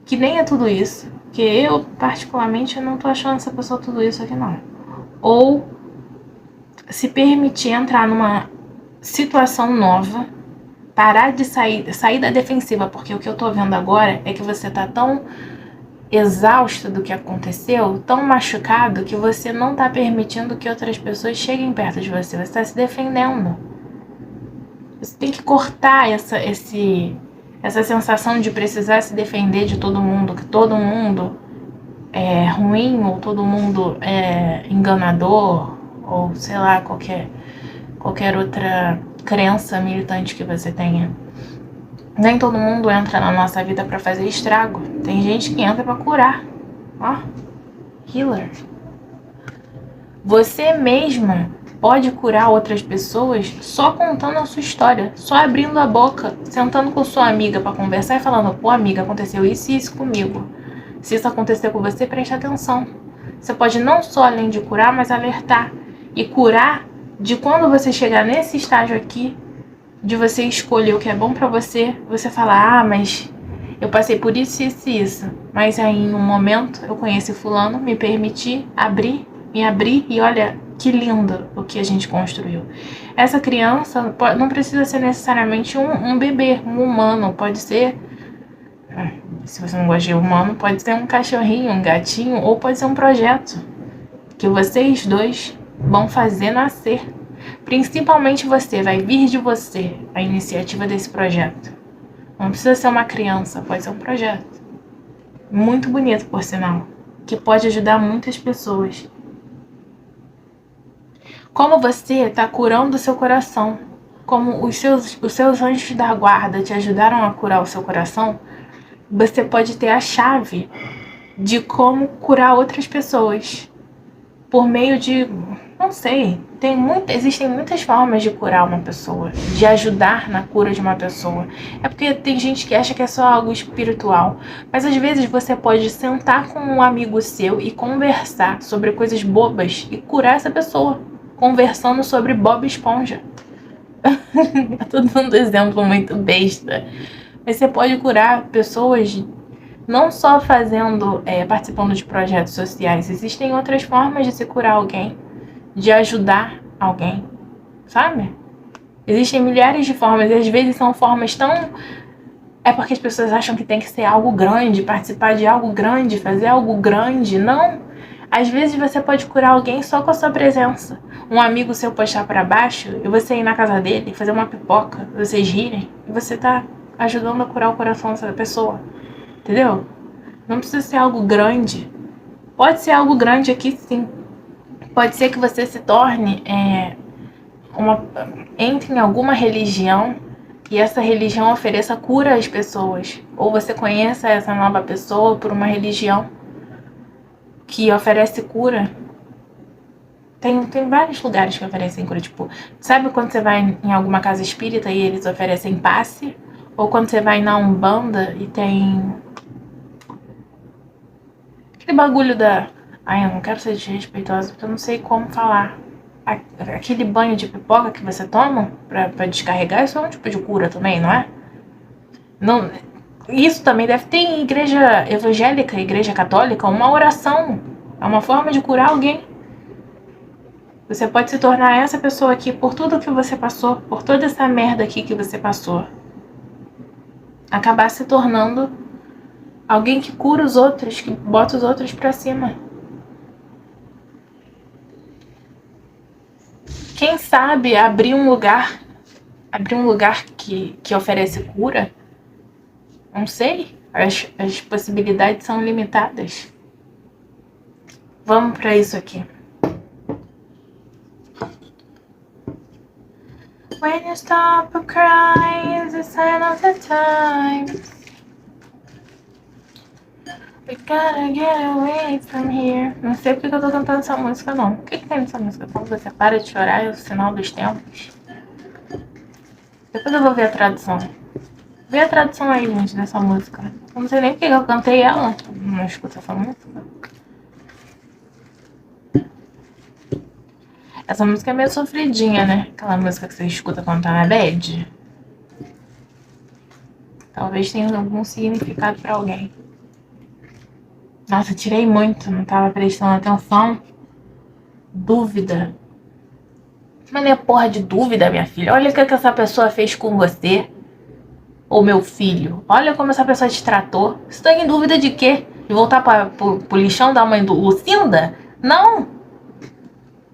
que nem é tudo isso, que eu, particularmente, não tô achando essa pessoa tudo isso aqui, não. Ou se permitir entrar numa situação nova, parar de sair da defensiva, porque o que eu tô vendo agora é que você tá tão exausto do que aconteceu, tão machucado, que você não tá permitindo que outras pessoas cheguem perto de você. Você tá se defendendo. Você tem que cortar essa sensação de precisar se defender de todo mundo, que todo mundo é ruim, ou todo mundo é enganador, ou sei lá, qualquer outra crença militante que você tenha. Nem todo mundo entra na nossa vida pra fazer estrago. Tem gente que entra pra curar. Ó, healer. Você mesma pode curar outras pessoas só contando a sua história, só abrindo a boca, sentando com sua amiga pra conversar e falando: pô, amiga, aconteceu isso e isso comigo. Se isso acontecer com você, preste atenção. Você pode não só, além de curar, mas alertar. E curar de quando você chegar nesse estágio aqui, de você escolher o que é bom pra você, você falar: ah, mas eu passei por isso, isso e isso. Mas aí, em um momento, eu conheci fulano, me permiti me abrir e olha que lindo o que a gente construiu. Essa criança não precisa ser necessariamente um bebê, um humano. Pode ser, se você não gosta de humano, pode ser um cachorrinho, um gatinho, ou pode ser um projeto que vocês dois vão fazer nascer. Principalmente você, vai vir de você a iniciativa desse projeto. Não precisa ser uma criança, pode ser um projeto. Muito bonito, por sinal, que pode ajudar muitas pessoas. Como você está curando o seu coração, como os seus anjos da guarda te ajudaram a curar o seu coração, você pode ter a chave de como curar outras pessoas. Por meio de, não sei, existem muitas formas de curar uma pessoa, de ajudar na cura de uma pessoa. É porque tem gente que acha que é só algo espiritual, mas às vezes você pode sentar com um amigo seu e conversar sobre coisas bobas e curar essa pessoa, conversando sobre Bob Esponja. Eu tô dando exemplo muito besta, mas você pode curar pessoas não só participando de projetos sociais. Existem outras formas de se curar alguém. de ajudar alguém, sabe? Existem milhares de formas, e às vezes são formas tão... É porque as pessoas acham que tem que ser algo grande, participar de algo grande, fazer algo grande. Não. Às vezes você pode curar alguém só com a sua presença. Um amigo seu postar pra baixo e você ir na casa dele, fazer uma pipoca, vocês rirem, e você tá ajudando a curar o coração dessa pessoa. Entendeu? Não precisa ser algo grande. Pode ser algo grande aqui, sim. Pode ser que você se torne... entre em alguma religião e essa religião ofereça cura às pessoas. Ou você conheça essa nova pessoa por uma religião que oferece cura. Tem vários lugares que oferecem cura. Tipo, sabe quando você vai em alguma casa espírita e eles oferecem passe? Ou quando você vai na Umbanda e tem... aquele bagulho da... Ai, eu não quero ser desrespeitosa porque eu não sei como falar. Aquele banho de pipoca que você toma pra descarregar, isso é um tipo de cura também, não é? Não, isso também deve ter em igreja evangélica, igreja católica, uma oração. É uma forma de curar alguém. Você pode se tornar essa pessoa aqui por tudo que você passou, por toda essa merda aqui que você passou. Acabar se tornando alguém que cura os outros, que bota os outros pra cima. Quem sabe abrir um lugar que oferece cura? Não sei. As possibilidades são limitadas. Vamos pra isso aqui. When you stop crying, it's the sign of the times. We gotta get away from here. Não sei porque eu tô cantando essa música, não. O que tem nessa música? Quando você para de chorar, é o sinal dos tempos. Depois eu vou ver a tradução. Vê a tradução aí, gente, dessa música. Eu não sei nem porque eu cantei ela. Não escuto essa música. Essa música é meio sofridinha, né? Aquela música que você escuta quando tá na bad. Talvez tenha algum significado pra alguém. Nossa, tirei muito, não tava prestando atenção. Dúvida. Mas não é porra de dúvida, minha filha. Olha o que essa pessoa fez com você. Ou meu filho. Olha como essa pessoa te tratou. Você tá em dúvida de quê? De voltar pro lixão da mãe do Lucinda? Não.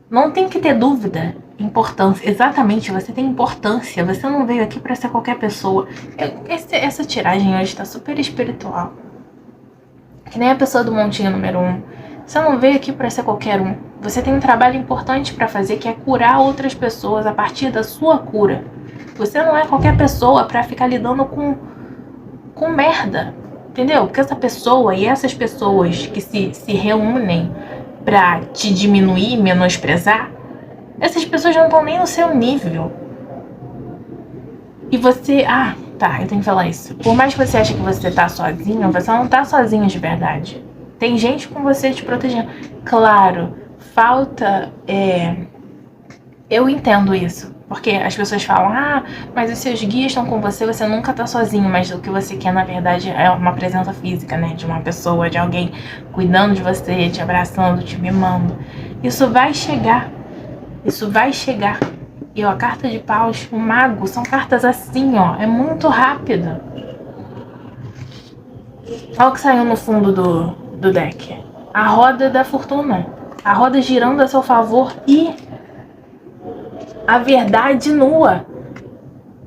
Não tem que ter dúvida. Importância. Exatamente, você tem importância. Você não veio aqui pra ser qualquer pessoa. Essa tiragem hoje tá super espiritual. Que nem a pessoa do montinho número 1. Você não veio aqui pra ser qualquer um. Você tem um trabalho importante pra fazer, que é curar outras pessoas a partir da sua cura. Você não é qualquer pessoa pra ficar lidando com merda. Entendeu? Porque essa pessoa e essas pessoas que se reúnem pra te diminuir, menosprezar, essas pessoas não estão nem no seu nível. E você... Tá, eu tenho que falar isso. Por mais que você ache que você tá sozinho, você não tá sozinho de verdade. Tem gente com você te protegendo. Claro, falta... Eu entendo isso. Porque as pessoas falam, mas os seus guias estão com você, você nunca tá sozinho. Mas o que você quer, na verdade, é uma presença física, né? De uma pessoa, de alguém cuidando de você, te abraçando, te mimando. Isso vai chegar. Isso vai chegar. E ó, a carta de paus, o mago, são cartas assim, ó. É muito rápido. Olha o que saiu no fundo do deck. A roda da fortuna. A roda girando a seu favor e a verdade nua.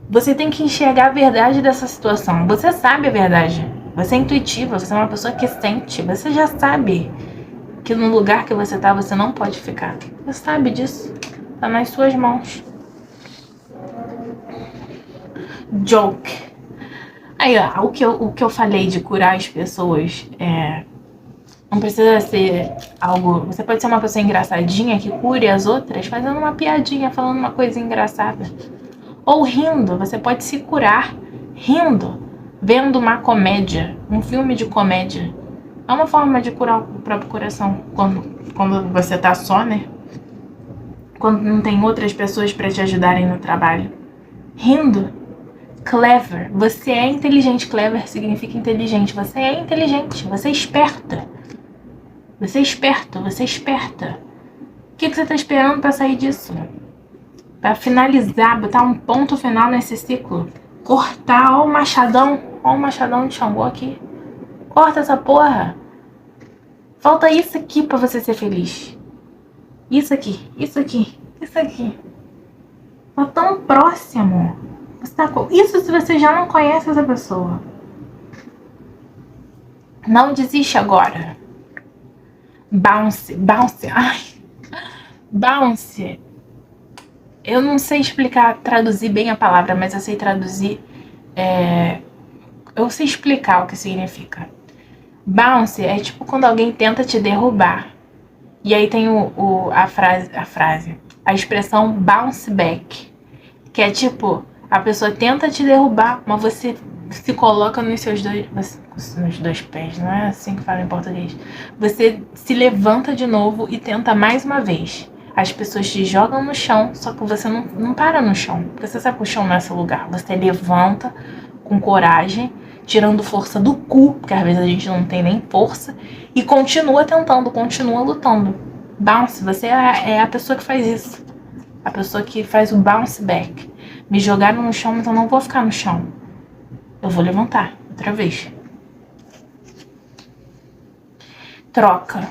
Você tem que enxergar a verdade dessa situação. Você sabe a verdade. Você é intuitiva, você é uma pessoa que sente. Você já sabe que no lugar que você tá, você não pode ficar. Você sabe disso. Tá nas suas mãos. Joke. Aí, ó, o que eu falei de curar as pessoas não precisa ser algo... Você pode ser uma pessoa engraçadinha que cure as outras fazendo uma piadinha, falando uma coisa engraçada. Ou rindo. Você pode se curar rindo, vendo uma comédia, um filme de comédia. É uma forma de curar o próprio coração quando você tá só, né? Quando não tem outras pessoas pra te ajudarem no trabalho. Rindo. Clever. Você é inteligente. Clever significa inteligente. Você é inteligente. Você é esperta. Você é esperto. Você é esperta. que você tá esperando pra sair disso? Pra finalizar, botar um ponto final nesse ciclo. Cortar, ó o machadão de Xangô aqui. Corta essa porra. Falta isso aqui pra você ser feliz. Isso aqui. Tá tão próximo. Isso se você já não conhece essa pessoa. Não desiste agora. Bounce. Ai. Bounce. Eu não sei traduzir bem a palavra, mas eu sei traduzir. Eu sei explicar o que significa. Bounce é tipo quando alguém tenta te derrubar. E aí tem a expressão bounce back. Que é tipo, a pessoa tenta te derrubar, mas você se coloca nos dois pés, não é assim que fala em português. Você se levanta de novo e tenta mais uma vez. As pessoas te jogam no chão, só que você não para no chão, porque você sabe que o chão não é seu lugar. Você levanta com coragem, tirando força do cu, porque às vezes a gente não tem nem força, e continua tentando, continua lutando. Bounce, você é a pessoa que faz isso. A pessoa que faz o bounce back. Me jogaram no chão, mas eu não vou ficar no chão. Eu vou levantar outra vez. Troca.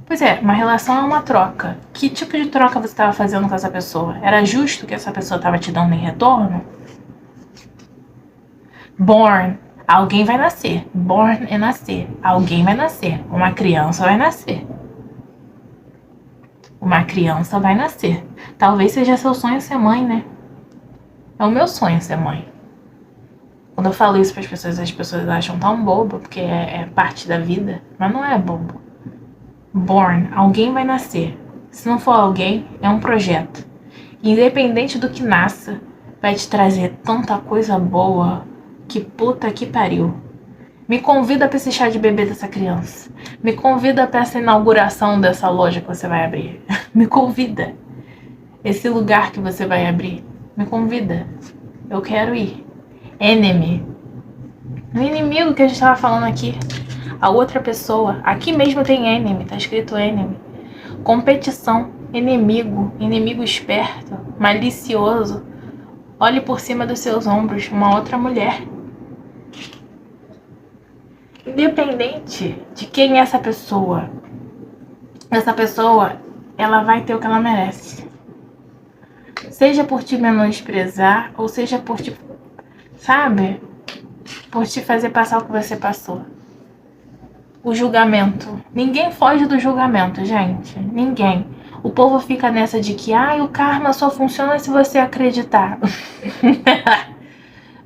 Pois é, uma relação é uma troca. Que tipo de troca você estava fazendo com essa pessoa? Era justo que essa pessoa estava te dando em retorno? Born. Alguém vai nascer. Born é nascer. Alguém vai nascer. Uma criança vai nascer. Uma criança vai nascer. Talvez seja seu sonho ser mãe, né? É o meu sonho ser mãe. Quando eu falo isso para as pessoas acham tão bobo, porque é parte da vida. Mas não é bobo. Born, alguém vai nascer. Se não for alguém, é um projeto. Independente do que nasça, vai te trazer tanta coisa boa que puta que pariu. Me convida para esse chá de bebê dessa criança. Me convida para essa inauguração dessa loja que você vai abrir. Me convida. Esse lugar que você vai abrir. Me convida. Eu quero ir. Enemy. O inimigo que a gente tava falando aqui. A outra pessoa. Aqui mesmo tem enemy. Tá escrito enemy. Competição. Inimigo. Inimigo esperto. Malicioso. Olhe por cima dos seus ombros. Uma outra mulher. Independente de quem é essa pessoa, ela vai ter o que ela merece. Seja por te menosprezar, ou seja por te, sabe? Por te fazer passar o que você passou. O julgamento. Ninguém foge do julgamento, gente. Ninguém. O povo fica nessa de que, o karma só funciona se você acreditar.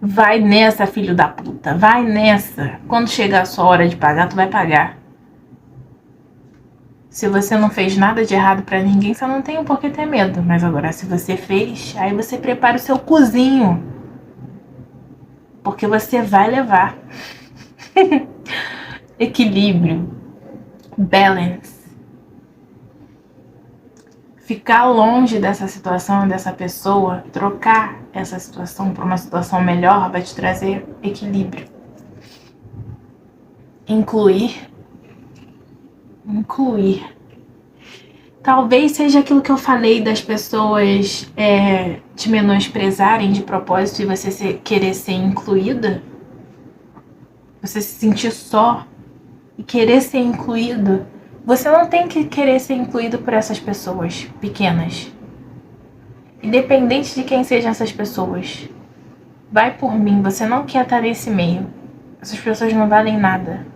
Vai nessa, filho da puta. Vai nessa. Quando chegar a sua hora de pagar, tu vai pagar. Se você não fez nada de errado pra ninguém, você não tem por que ter medo. Mas agora, se você fez, aí você prepara o seu cozinho. Porque você vai levar. Equilíbrio. Balance. Ficar longe dessa situação, dessa pessoa, trocar essa situação por uma situação melhor vai te trazer equilíbrio. Incluir. Talvez seja aquilo que eu falei das pessoas te menosprezarem de propósito e você querer ser incluída. Você se sentir só e querer ser incluído. Você não tem que querer ser incluído por essas pessoas pequenas. Independente de quem sejam essas pessoas. Vai por mim, você não quer estar nesse meio. Essas pessoas não valem nada.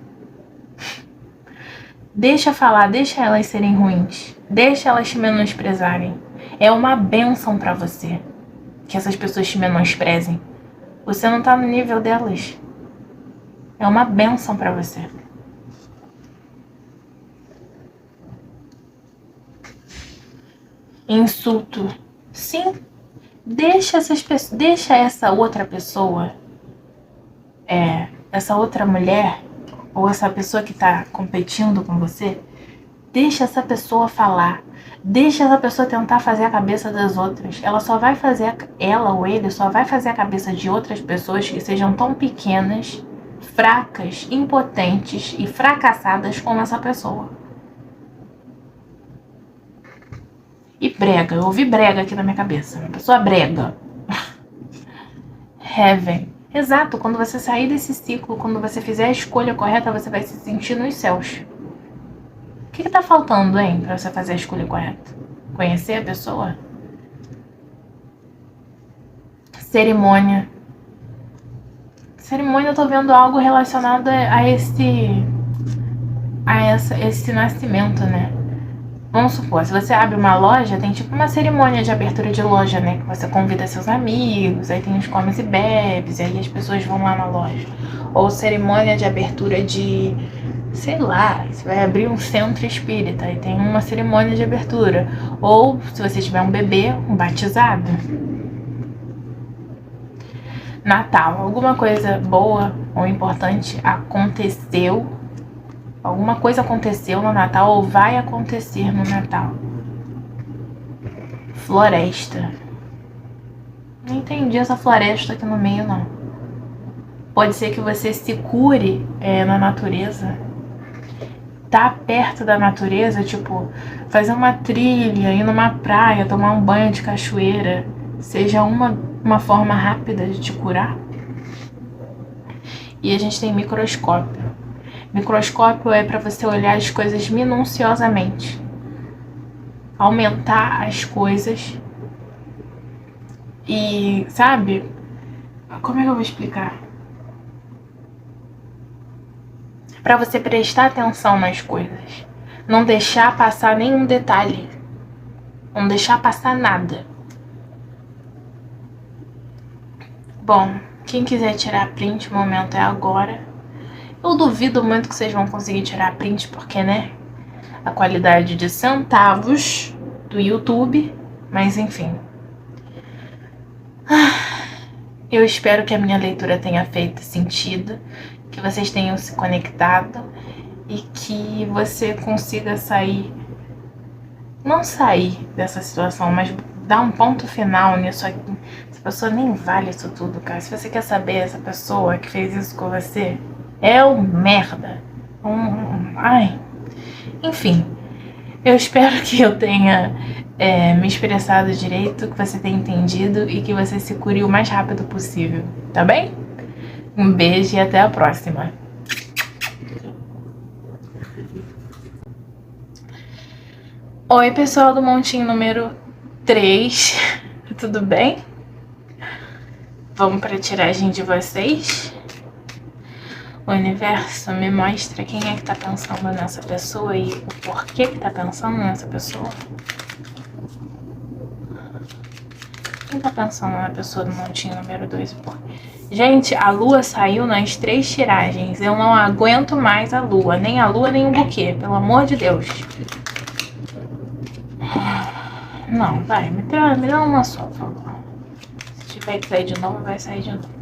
Deixa falar, deixa elas serem ruins. Deixa elas te menosprezarem. É uma bênção pra você que essas pessoas te menosprezem. Você não tá no nível delas. É uma bênção pra você. Insulto. Sim. Deixa essa outra pessoa, essa outra mulher, ou essa pessoa que tá competindo com você, deixa essa pessoa falar. Deixa essa pessoa tentar fazer a cabeça das outras. Ela ou ele só vai fazer a cabeça de outras pessoas que sejam tão pequenas, fracas, impotentes e fracassadas como essa pessoa. E brega, eu ouvi brega aqui na minha cabeça. Uma pessoa brega. Heaven. Exato, quando você sair desse ciclo, quando você fizer a escolha correta, você vai se sentir nos céus. O que tá faltando, hein, pra você fazer a escolha correta? Conhecer a pessoa? Cerimônia. Cerimônia, eu tô vendo algo relacionado a esse nascimento, né? Vamos supor, se você abre uma loja, tem tipo uma cerimônia de abertura de loja, né? Que você convida seus amigos, aí tem os comes e bebes, aí as pessoas vão lá na loja. Ou cerimônia de abertura de, sei lá, você vai abrir um centro espírita e tem uma cerimônia de abertura. Ou, se você tiver um bebê, um batizado. Natal, alguma coisa boa ou importante aconteceu. Alguma coisa aconteceu no Natal ou vai acontecer no Natal. Floresta. Não entendi essa floresta aqui no meio, não. Pode ser que você se cure na natureza. Tá perto da natureza, tipo, fazer uma trilha, ir numa praia, tomar um banho de cachoeira, seja uma forma rápida de te curar. E a gente tem microscópio. Microscópio é para você olhar as coisas minuciosamente. Aumentar as coisas. E, sabe? Como é que eu vou explicar? Para você prestar atenção nas coisas. Não deixar passar nenhum detalhe. Não deixar passar nada. Bom, quem quiser tirar print, o momento é agora. Eu duvido muito que vocês vão conseguir tirar print, porque, né? A qualidade de centavos do YouTube. Mas, enfim. Eu espero que a minha leitura tenha feito sentido. Que vocês tenham se conectado. E que você consiga sair. Não sair dessa situação, mas dar um ponto final nisso aqui. Essa pessoa nem vale isso tudo, cara. Se você quer saber essa pessoa que fez isso com você... É um merda. Ai. Enfim. Eu espero que eu tenha me expressado direito, que você tenha entendido e que você se cure o mais rápido possível. Tá bem? Um beijo e até a próxima. Oi, pessoal do montinho número 3. Tudo bem? Vamos para a tiragem de vocês? O universo me mostra quem é que tá pensando nessa pessoa e o porquê que tá pensando nessa pessoa. Quem tá pensando na pessoa do montinho número 2 e por... Gente, a lua saiu nas 3 tiragens. Eu não aguento mais a lua. Nem a lua, nem o buquê. Pelo amor de Deus. Não, vai. Me dá uma só, por favor. Se tiver que sair de novo, vai sair de novo.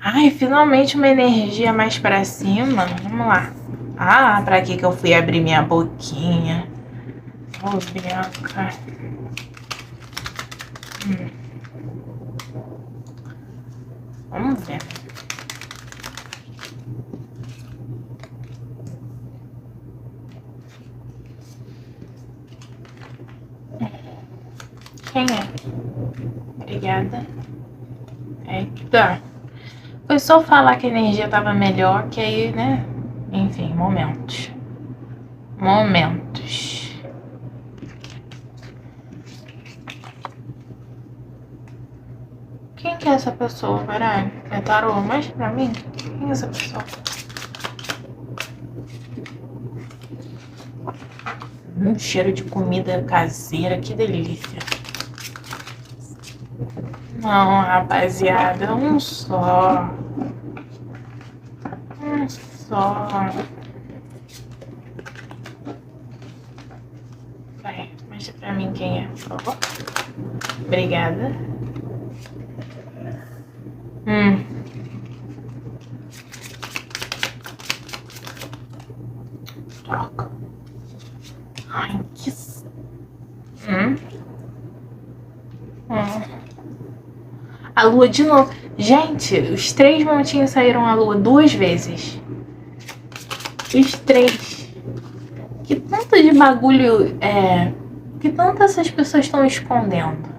Ai, finalmente uma energia mais pra cima. Vamos lá. Ah, pra que eu fui abrir minha boquinha? Ô, Bianca. Vamos ver. Quem é? Obrigada. Eita. Foi só falar que a energia tava melhor, que aí, né? Enfim, momentos. Momentos. Quem que é essa pessoa, caralho? É tarô? Mostra pra mim. Quem é essa pessoa? Cheiro de comida caseira, que delícia. Não, rapaziada, um só. Um só. Vai, mostra pra mim quem é, por favor. Obrigada. Troca. Ai, que... A lua de novo. Gente, os 3 montinhos saíram a lua 2 vezes. Os 3. Que tanto de bagulho que tanto essas pessoas estão escondendo?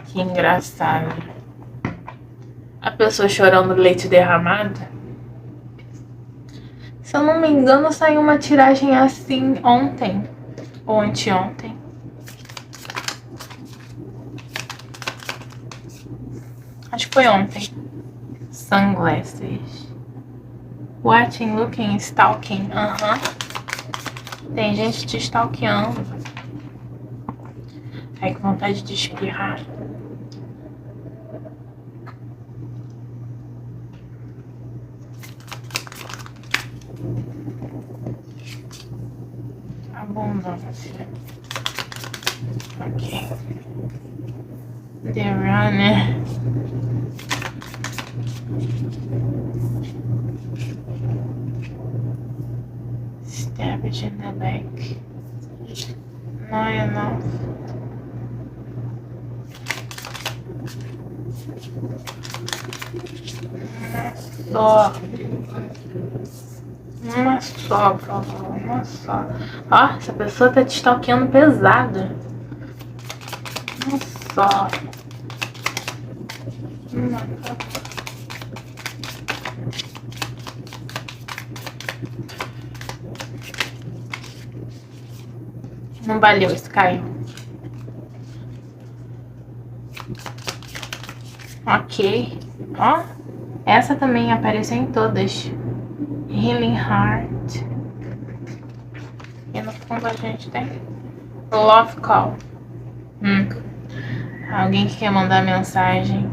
Que engraçado. A pessoa chorando leite derramado. Se eu não me engano, saiu uma tiragem assim ontem ou anteontem. Acho que foi ontem. Sunglasses. Watching, looking, stalking. Tem gente te stalkeando. Ai, que vontade de espirrar. Abundância. Ok. The Runner. Stabbed in the back. Not enough. Uma só, por favor, uma só. Ó, essa pessoa tá te stalkeando pesado. Uma só. Uma só. Não valeu, esse caiu. Ok. Ó, essa também apareceu em todas. Healing Heart. E no fundo a gente tem Love Call. Alguém que quer mandar mensagem.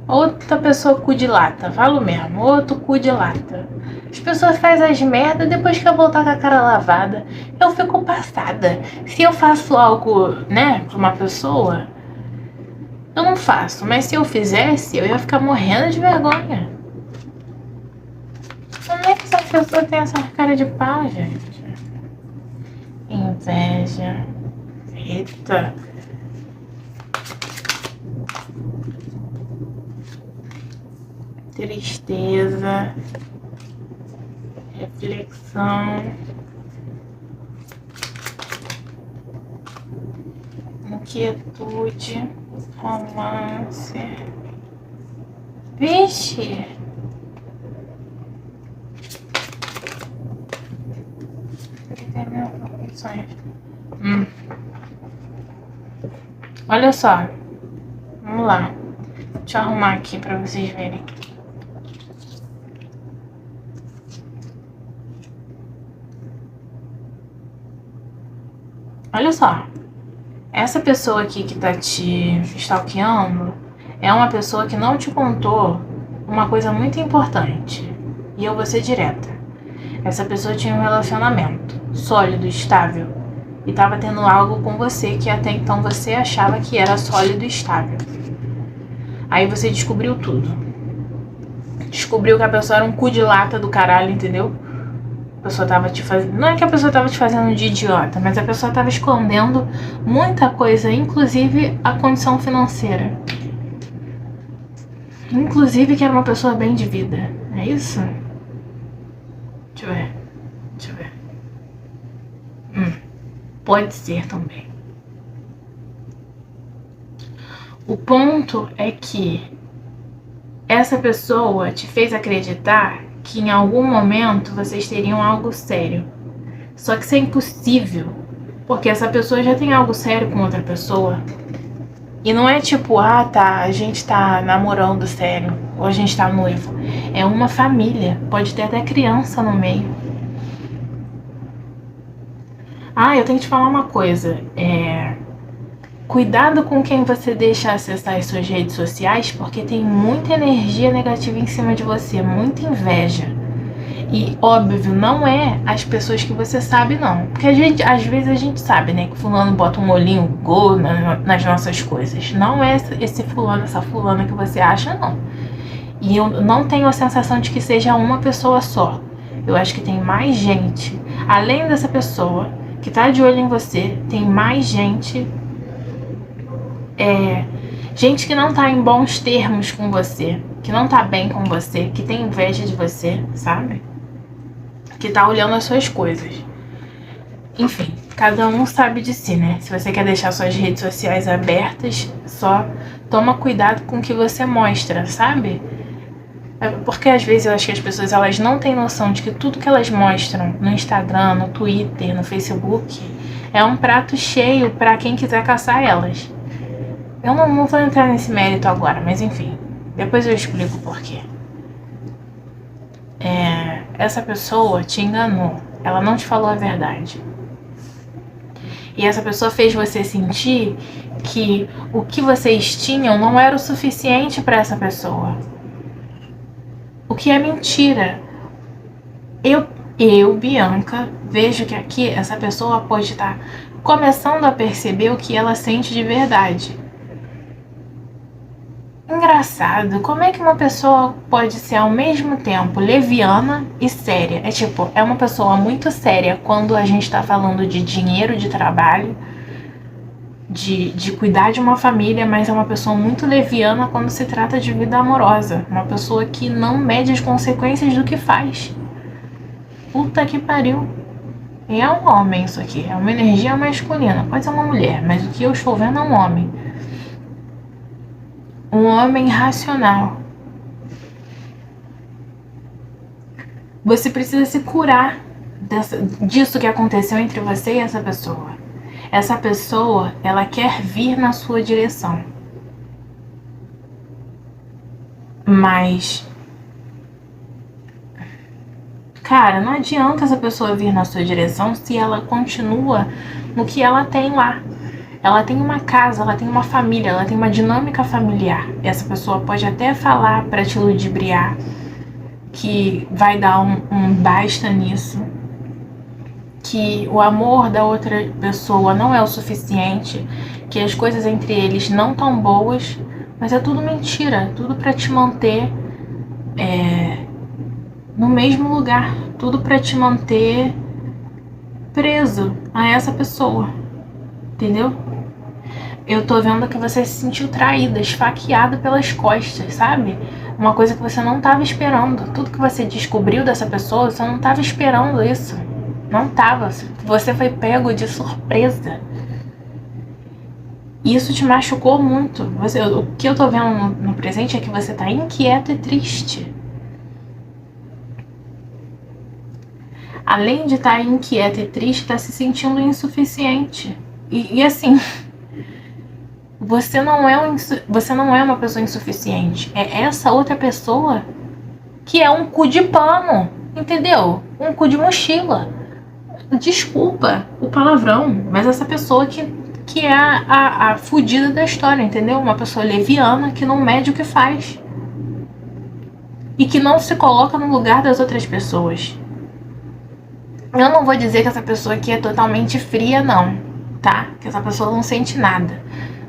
Outra pessoa cu de lata, falo mesmo, outro cu de lata. As pessoas fazem as merdas, depois que eu voltar com a cara lavada, eu fico passada. Se eu faço algo, né, pra uma pessoa, eu não faço, mas se eu fizesse, eu ia ficar morrendo de vergonha. Como é que essa pessoa tem essa cara de pau, gente? Inveja. Eita. Tristeza. Reflexão. Inquietude. Romance. Vixe! Olha só. Vamos lá. Deixa eu arrumar aqui pra vocês verem. Olha só. Essa pessoa aqui que tá te stalkeando é uma pessoa que não te contou uma coisa muito importante. E eu vou ser direta. Essa pessoa tinha um relacionamento sólido, estável. E tava tendo algo com você que até então você achava que era sólido e estável. Aí você descobriu tudo. Descobriu que a pessoa era um cu de lata do caralho, entendeu? A pessoa tava te fazendo... Não é que a pessoa tava te fazendo de idiota, mas a pessoa tava escondendo muita coisa, inclusive a condição financeira. Inclusive que era uma pessoa bem de vida. É isso? Deixa eu ver. Deixa eu ver. Pode ser também. O ponto é que essa pessoa te fez acreditar que em algum momento vocês teriam algo sério. Só que isso é impossível, porque essa pessoa já tem algo sério com outra pessoa. E não é tipo, a gente tá namorando sério, ou a gente tá noivo. É uma família, pode ter até criança no meio. Eu tenho que te falar uma coisa. Cuidado com quem você deixa acessar as suas redes sociais, porque tem muita energia negativa em cima de você, muita inveja. E óbvio, não é as pessoas que você sabe, não. Porque às vezes a gente sabe, né? Que fulano bota um olhinho gol nas nossas coisas. Não é esse fulano, essa fulana que você acha, não. E eu não tenho a sensação de que seja uma pessoa só. Eu acho que tem mais gente. Além dessa pessoa que tá de olho em você, tem mais gente. Gente que não tá em bons termos com você. Que não tá bem com você. Que tem inveja de você, sabe? Que tá olhando as suas coisas. Enfim, cada um sabe de si, né? Se você quer deixar suas redes sociais abertas, só toma cuidado com o que você mostra, sabe? Porque às vezes eu acho que as pessoas elas não têm noção de que tudo que elas mostram no Instagram, no Twitter, no Facebook é um prato cheio para quem quiser caçar elas. Eu não vou entrar nesse mérito agora, mas enfim, depois eu explico o porquê. Essa pessoa te enganou, ela não te falou a verdade. E essa pessoa fez você sentir que o que vocês tinham não era o suficiente para essa pessoa. O que é mentira. Eu, Bianca, vejo que aqui essa pessoa pode estar começando a perceber o que ela sente de verdade. Engraçado, como é que uma pessoa pode ser ao mesmo tempo leviana e séria? É uma pessoa muito séria quando a gente tá falando de dinheiro, de trabalho, de cuidar de uma família, mas é uma pessoa muito leviana quando se trata de vida amorosa. Uma pessoa que não mede as consequências do que faz. Puta que pariu. E é um homem isso aqui, é uma energia masculina. Pode ser uma mulher, mas o que eu estou vendo é um homem. Um homem racional. Você precisa se curar disso que aconteceu entre você e essa pessoa. Essa pessoa, ela quer vir na sua direção. Mas, cara, não adianta essa pessoa vir na sua direção se ela continua no que ela tem lá. Ela tem uma casa, ela tem uma família, ela tem uma dinâmica familiar. Essa pessoa pode até falar pra te ludibriar que vai dar um basta nisso, que o amor da outra pessoa não é o suficiente, que as coisas entre eles não tão boas, mas é tudo mentira, tudo pra te manter no mesmo lugar, tudo pra te manter preso a essa pessoa, entendeu? Eu tô vendo que você se sentiu traída, esfaqueada pelas costas, sabe? Uma coisa que você não tava esperando. Tudo que você descobriu dessa pessoa, você não tava esperando isso. Não tava. Você foi pego de surpresa. E isso te machucou muito. O que eu tô vendo no presente é que você tá inquieto e triste. Além de estar inquieto e triste, tá se sentindo insuficiente. E assim... Você não é uma pessoa insuficiente. É essa outra pessoa que é um cu de pano, entendeu? Um cu de mochila. Desculpa o palavrão, mas essa pessoa que é a fudida da história, entendeu? Uma pessoa leviana que não mede o que faz. E que não se coloca no lugar das outras pessoas. Eu não vou dizer que essa pessoa aqui é totalmente fria, não, tá? Que essa pessoa não sente nada.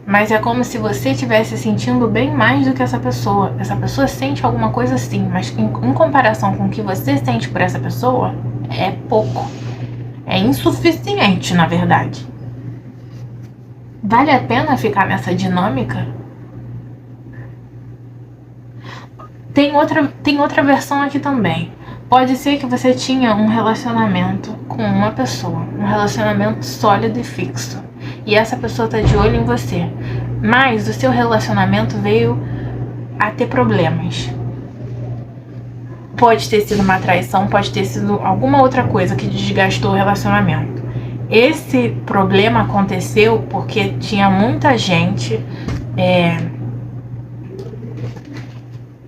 Mas é como se você estivesse sentindo bem mais do que essa pessoa. Essa pessoa sente alguma coisa sim, mas em comparação com o que você sente por essa pessoa, é pouco. É insuficiente, na verdade. Vale a pena ficar nessa dinâmica? Tem outra versão aqui também. Pode ser que você tinha um relacionamento com uma pessoa, um relacionamento sólido e fixo. E essa pessoa tá de olho em você. Mas o seu relacionamento veio a ter problemas. Pode ter sido uma traição, pode ter sido alguma outra coisa que desgastou o relacionamento. Esse problema aconteceu porque tinha muita gente,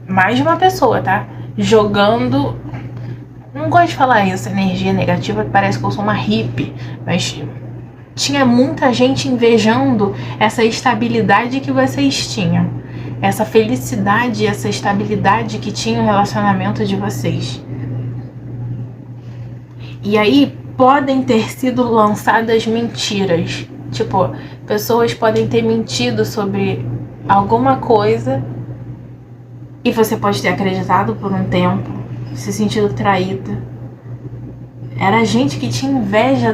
mais de uma pessoa, tá? Jogando... Não gosto de falar isso, energia negativa, parece que eu sou uma hippie, mas... Tinha muita gente invejando essa estabilidade que vocês tinham. Essa felicidade, essa estabilidade que tinha o relacionamento de vocês. E aí podem ter sido lançadas mentiras. Tipo, pessoas podem ter mentido sobre alguma coisa e você pode ter acreditado por um tempo, se sentido traída. Era gente que tinha inveja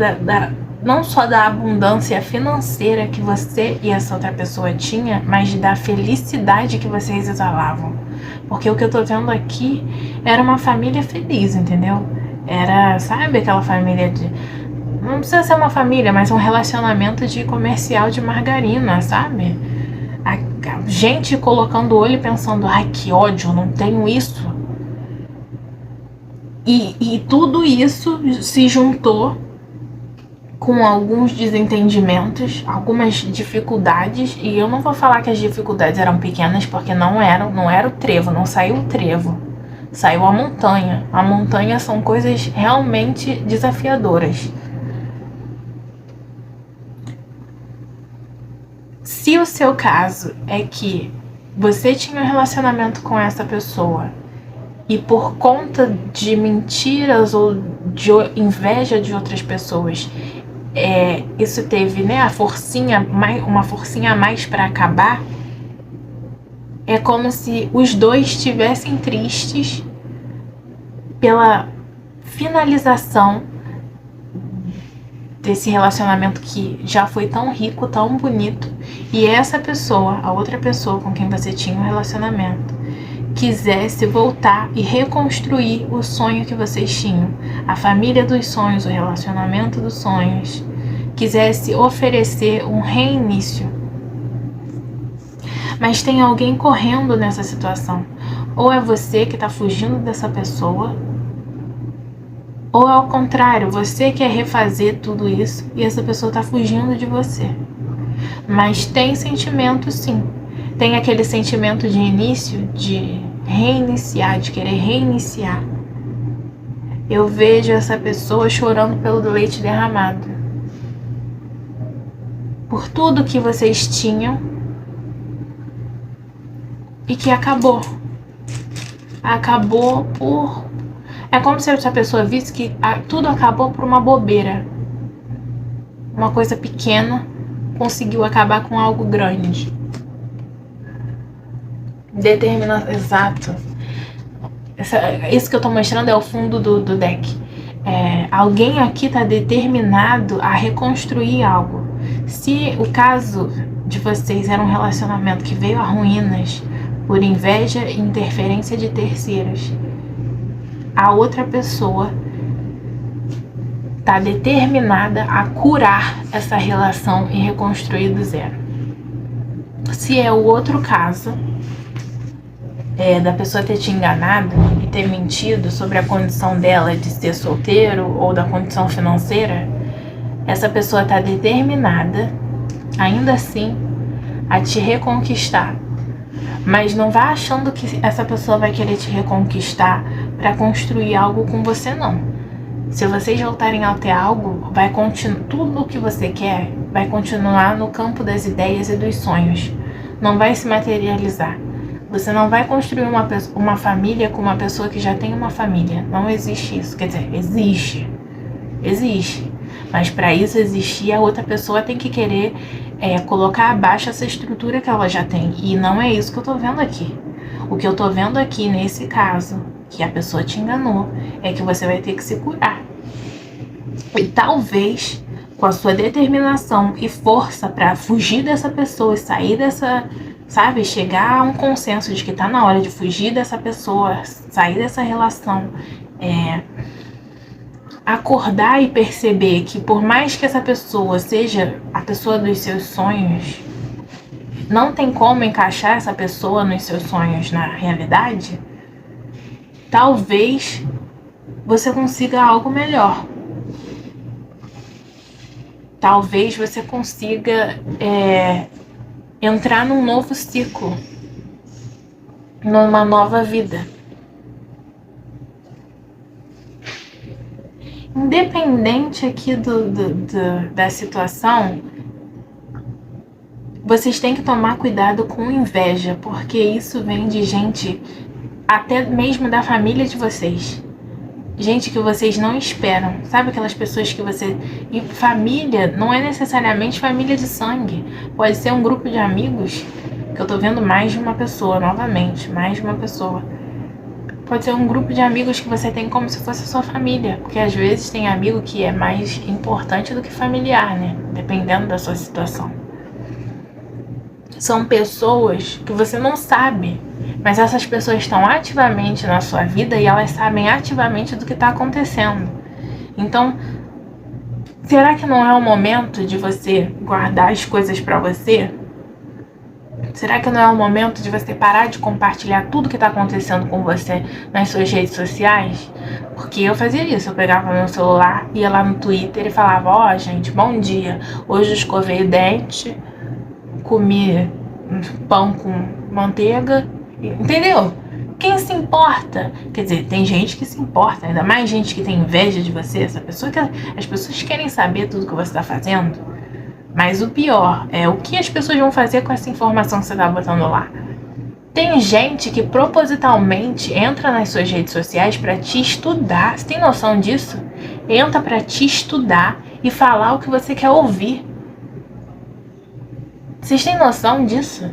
não só da abundância financeira que você e essa outra pessoa tinha, mas da felicidade que vocês exalavam. Porque o que eu tô vendo aqui era uma família feliz, entendeu? Era, sabe, aquela família de... Não precisa ser uma família, mas um relacionamento de comercial de margarina, sabe? A gente colocando o olho e pensando, ai, que ódio, não tenho isso. E tudo isso se juntou com alguns desentendimentos, algumas dificuldades, e eu não vou falar que as dificuldades eram pequenas, porque não eram, não era o trevo, não saiu o trevo, saiu a montanha. A montanha são coisas realmente desafiadoras. Se o seu caso é que você tinha um relacionamento com essa pessoa e por conta de mentiras ou de inveja de outras pessoas, isso teve, né, uma forcinha a mais para acabar, é como se os dois estivessem tristes pela finalização desse relacionamento que já foi tão rico, tão bonito, e essa pessoa, a outra pessoa com quem você tinha um relacionamento, quisesse voltar e reconstruir o sonho que vocês tinham, a família dos sonhos, o relacionamento dos sonhos, quisesse oferecer um reinício. Mas tem alguém correndo nessa situação. Ou é você que está fugindo dessa pessoa, ou ao contrário, você quer refazer tudo isso e essa pessoa está fugindo de você. Mas tem sentimento, sim. Tem aquele sentimento de início, de reiniciar, de querer reiniciar. Eu vejo essa pessoa chorando pelo leite derramado. Por tudo que vocês tinham e que acabou. Acabou por... É como se essa pessoa visse que tudo acabou por uma bobeira. Uma coisa pequena conseguiu acabar com algo grande. Exato. Isso que eu tô mostrando é o fundo do deck. Alguém aqui tá determinado a reconstruir algo. Se o caso de vocês era um relacionamento que veio a ruínas por inveja e interferência de terceiros, a outra pessoa tá determinada a curar essa relação e reconstruir do zero. Se é o outro caso, da pessoa ter te enganado e ter mentido sobre a condição dela de ser solteiro ou da condição financeira, essa pessoa tá determinada, ainda assim, a te reconquistar. Mas não vá achando que essa pessoa vai querer te reconquistar para construir algo com você, não. Se vocês voltarem a ter algo, tudo o que você quer vai continuar no campo das ideias e dos sonhos. Não vai se materializar. Você não vai construir uma família com uma pessoa que já tem uma família. Não existe isso. Quer dizer, existe. Existe. Mas para isso existir, a outra pessoa tem que querer colocar abaixo essa estrutura que ela já tem. E não é isso que eu tô vendo aqui. O que eu tô vendo aqui, nesse caso, que a pessoa te enganou, é que você vai ter que se curar. E talvez, com a sua determinação e força para fugir dessa pessoa e sair dessa... Sabe, chegar a um consenso de que tá na hora de fugir dessa pessoa, sair dessa relação, acordar e perceber que por mais que essa pessoa seja a pessoa dos seus sonhos, não tem como encaixar essa pessoa nos seus sonhos na realidade, talvez você consiga algo melhor. Talvez você consiga entrar num novo ciclo, numa nova vida. Independente aqui da situação, vocês têm que tomar cuidado com inveja, porque isso vem de gente, até mesmo da família de vocês. gente que vocês não esperam. Sabe aquelas pessoas que você... E família não é necessariamente família de sangue. Pode ser um grupo de amigos, que eu tô vendo mais de uma pessoa, novamente, mais de uma pessoa. Pode ser um grupo de amigos que você tem como se fosse a sua família. Porque às vezes tem amigo que é mais importante do que familiar, né? Dependendo da sua situação. São pessoas que você não sabe, mas essas pessoas estão ativamente na sua vida e elas sabem ativamente do que está acontecendo. Então, será que não é o momento de você guardar as coisas para você? Será que não é o momento de você parar de compartilhar tudo que está acontecendo com você nas suas redes sociais? Porque eu fazia isso, eu pegava meu celular, ia lá no Twitter e falava: ó, gente, bom dia, hoje eu escovei o dente, comi pão com manteiga, entendeu? Quem se importa? Quer dizer, tem gente que se importa, ainda mais gente que tem inveja de você, essa pessoa que as pessoas querem saber tudo que você está fazendo. Mas o pior é o que as pessoas vão fazer com essa informação que você está botando lá. Tem gente que propositalmente entra nas suas redes sociais para te estudar. Você tem noção disso? Entra para te estudar e falar o que você quer ouvir. Vocês têm noção disso?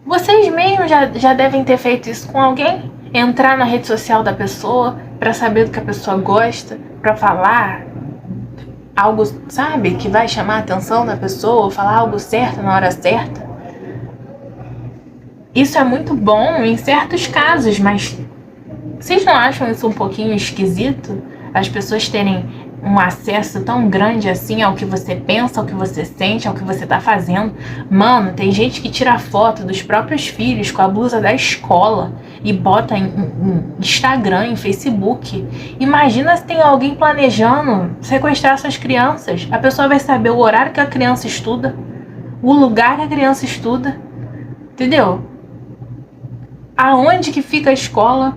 Vocês mesmos já devem ter feito isso com alguém? Entrar na rede social da pessoa para saber do que a pessoa gosta, para falar algo, sabe, que vai chamar a atenção da pessoa, falar algo certo na hora certa. Isso é muito bom em certos casos, mas vocês não acham isso um pouquinho esquisito? As pessoas terem um acesso tão grande assim ao que você pensa, ao que você sente, ao que você tá fazendo. Mano, tem gente que tira foto dos próprios filhos com a blusa da escola e bota em Instagram, em Facebook. Imagina se tem alguém planejando sequestrar suas crianças. A pessoa vai saber o horário que a criança estuda, o lugar que a criança estuda, entendeu? Aonde que fica a escola.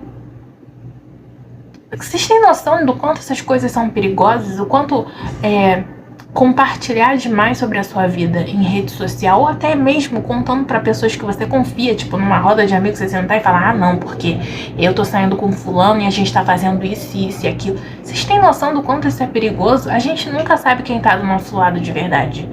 Vocês têm noção do quanto essas coisas são perigosas? O quanto compartilhar demais sobre a sua vida em rede social, ou até mesmo contando pra pessoas que você confia, tipo numa roda de amigos, você sentar e falar: ah não, porque eu tô saindo com fulano e a gente tá fazendo isso e aquilo. Vocês têm noção do quanto isso é perigoso? A gente nunca sabe quem tá do nosso lado de verdade.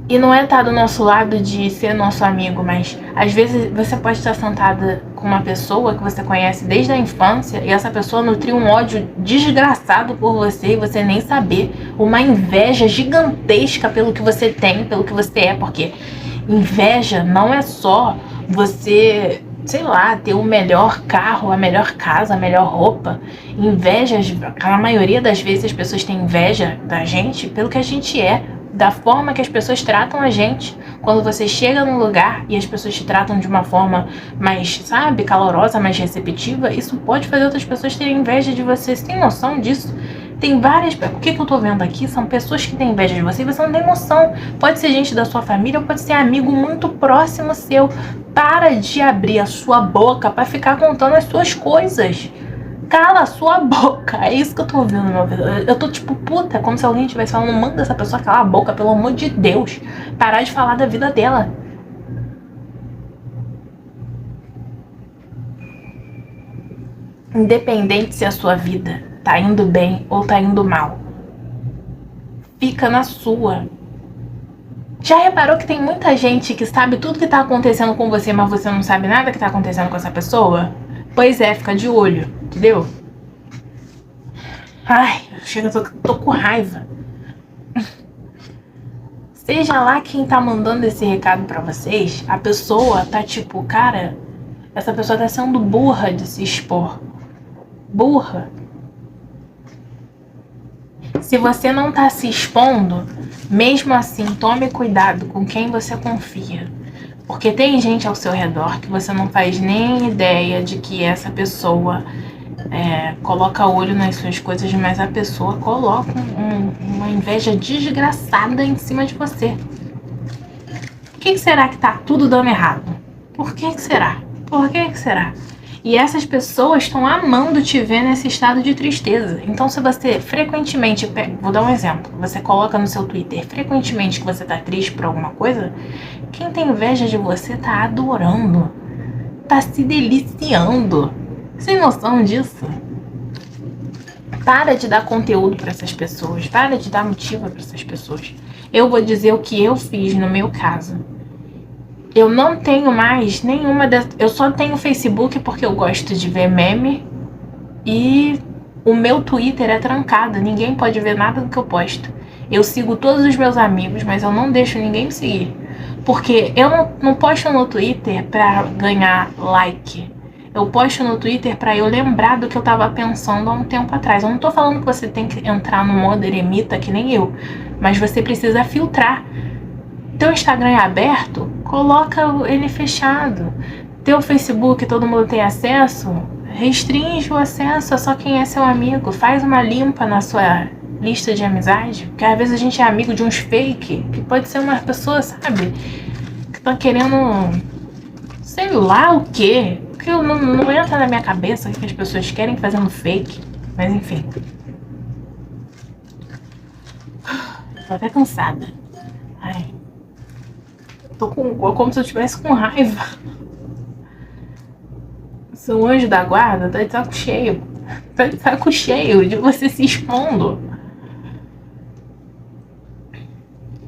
E não é estar do nosso lado de ser nosso amigo, mas às vezes você pode estar sentada com uma pessoa que você conhece desde a infância e essa pessoa nutrir um ódio desgraçado por você e você nem saber. Uma inveja gigantesca pelo que você tem, pelo que você é, porque inveja não é só você, sei lá, ter o melhor carro, a melhor casa, a melhor roupa. Inveja, a maioria das vezes as pessoas têm inveja da gente pelo que a gente é, da forma que as pessoas tratam a gente. Quando você chega num lugar e as pessoas te tratam de uma forma mais, sabe, calorosa, mais receptiva, isso pode fazer outras pessoas terem inveja de você. Você tem noção disso? Tem várias... O que eu tô vendo aqui são pessoas que têm inveja de você e você não tem noção. Pode ser gente da sua família ou pode ser amigo muito próximo seu. Para de abrir a sua boca pra ficar contando as suas coisas. Cala a sua boca. É isso que eu tô ouvindo, meu Deus. Eu tô tipo, puta, como se alguém estivesse falando: manda essa pessoa calar a boca, pelo amor de Deus. Parar de falar da vida dela. Independente se a sua vida tá indo bem ou tá indo mal, fica na sua. Já reparou que tem muita gente que sabe tudo que tá acontecendo com você, mas você não sabe nada que tá acontecendo com essa pessoa? Pois é, fica de olho, entendeu? Ai, chega, eu tô com raiva. Seja lá quem tá mandando esse recado pra vocês, a pessoa tá tipo, cara, essa pessoa tá sendo burra de se expor. Burra. Se você não tá se expondo, mesmo assim, tome cuidado com quem você confia. Porque tem gente ao seu redor que você não faz nem ideia de que essa pessoa coloca olho nas suas coisas, mas a pessoa coloca uma inveja desgraçada em cima de você. Por que será que tá tudo dando errado? Por que será? Por que será? E essas pessoas estão amando te ver nesse estado de tristeza. Então, se você frequentemente... Vou dar um exemplo. Você coloca no seu Twitter frequentemente que você tá triste por alguma coisa, quem tem inveja de você tá adorando. Tá se deliciando. Sem noção disso. Para de dar conteúdo para essas pessoas. Para de dar motivo para essas pessoas. Eu vou dizer o que eu fiz no meu caso. Eu não tenho mais nenhuma dessas. Eu só tenho Facebook porque eu gosto de ver meme. E o meu Twitter é trancado. Ninguém pode ver nada do que eu posto. Eu sigo todos os meus amigos, mas eu não deixo ninguém me seguir. Porque eu não posto no Twitter pra ganhar like. Eu posto no Twitter pra eu lembrar do que eu tava pensando há um tempo atrás. Eu não tô falando que você tem que entrar no modo eremita que nem eu. Mas você precisa filtrar. Teu Instagram é aberto, coloca ele fechado. Teu Facebook, todo mundo tem acesso, restringe o acesso a só quem é seu amigo. Faz uma limpa na sua lista de amizade. Porque às vezes a gente é amigo de uns fake, que pode ser uma pessoa, sabe, que tá querendo, sei lá o quê. Que não entra na minha cabeça o que as pessoas querem fazendo fake. Mas enfim. Tô até cansada. Ai. Tô como se eu estivesse com raiva. Seu anjo da guarda tá de saco cheio. Tá de saco cheio de você se expondo.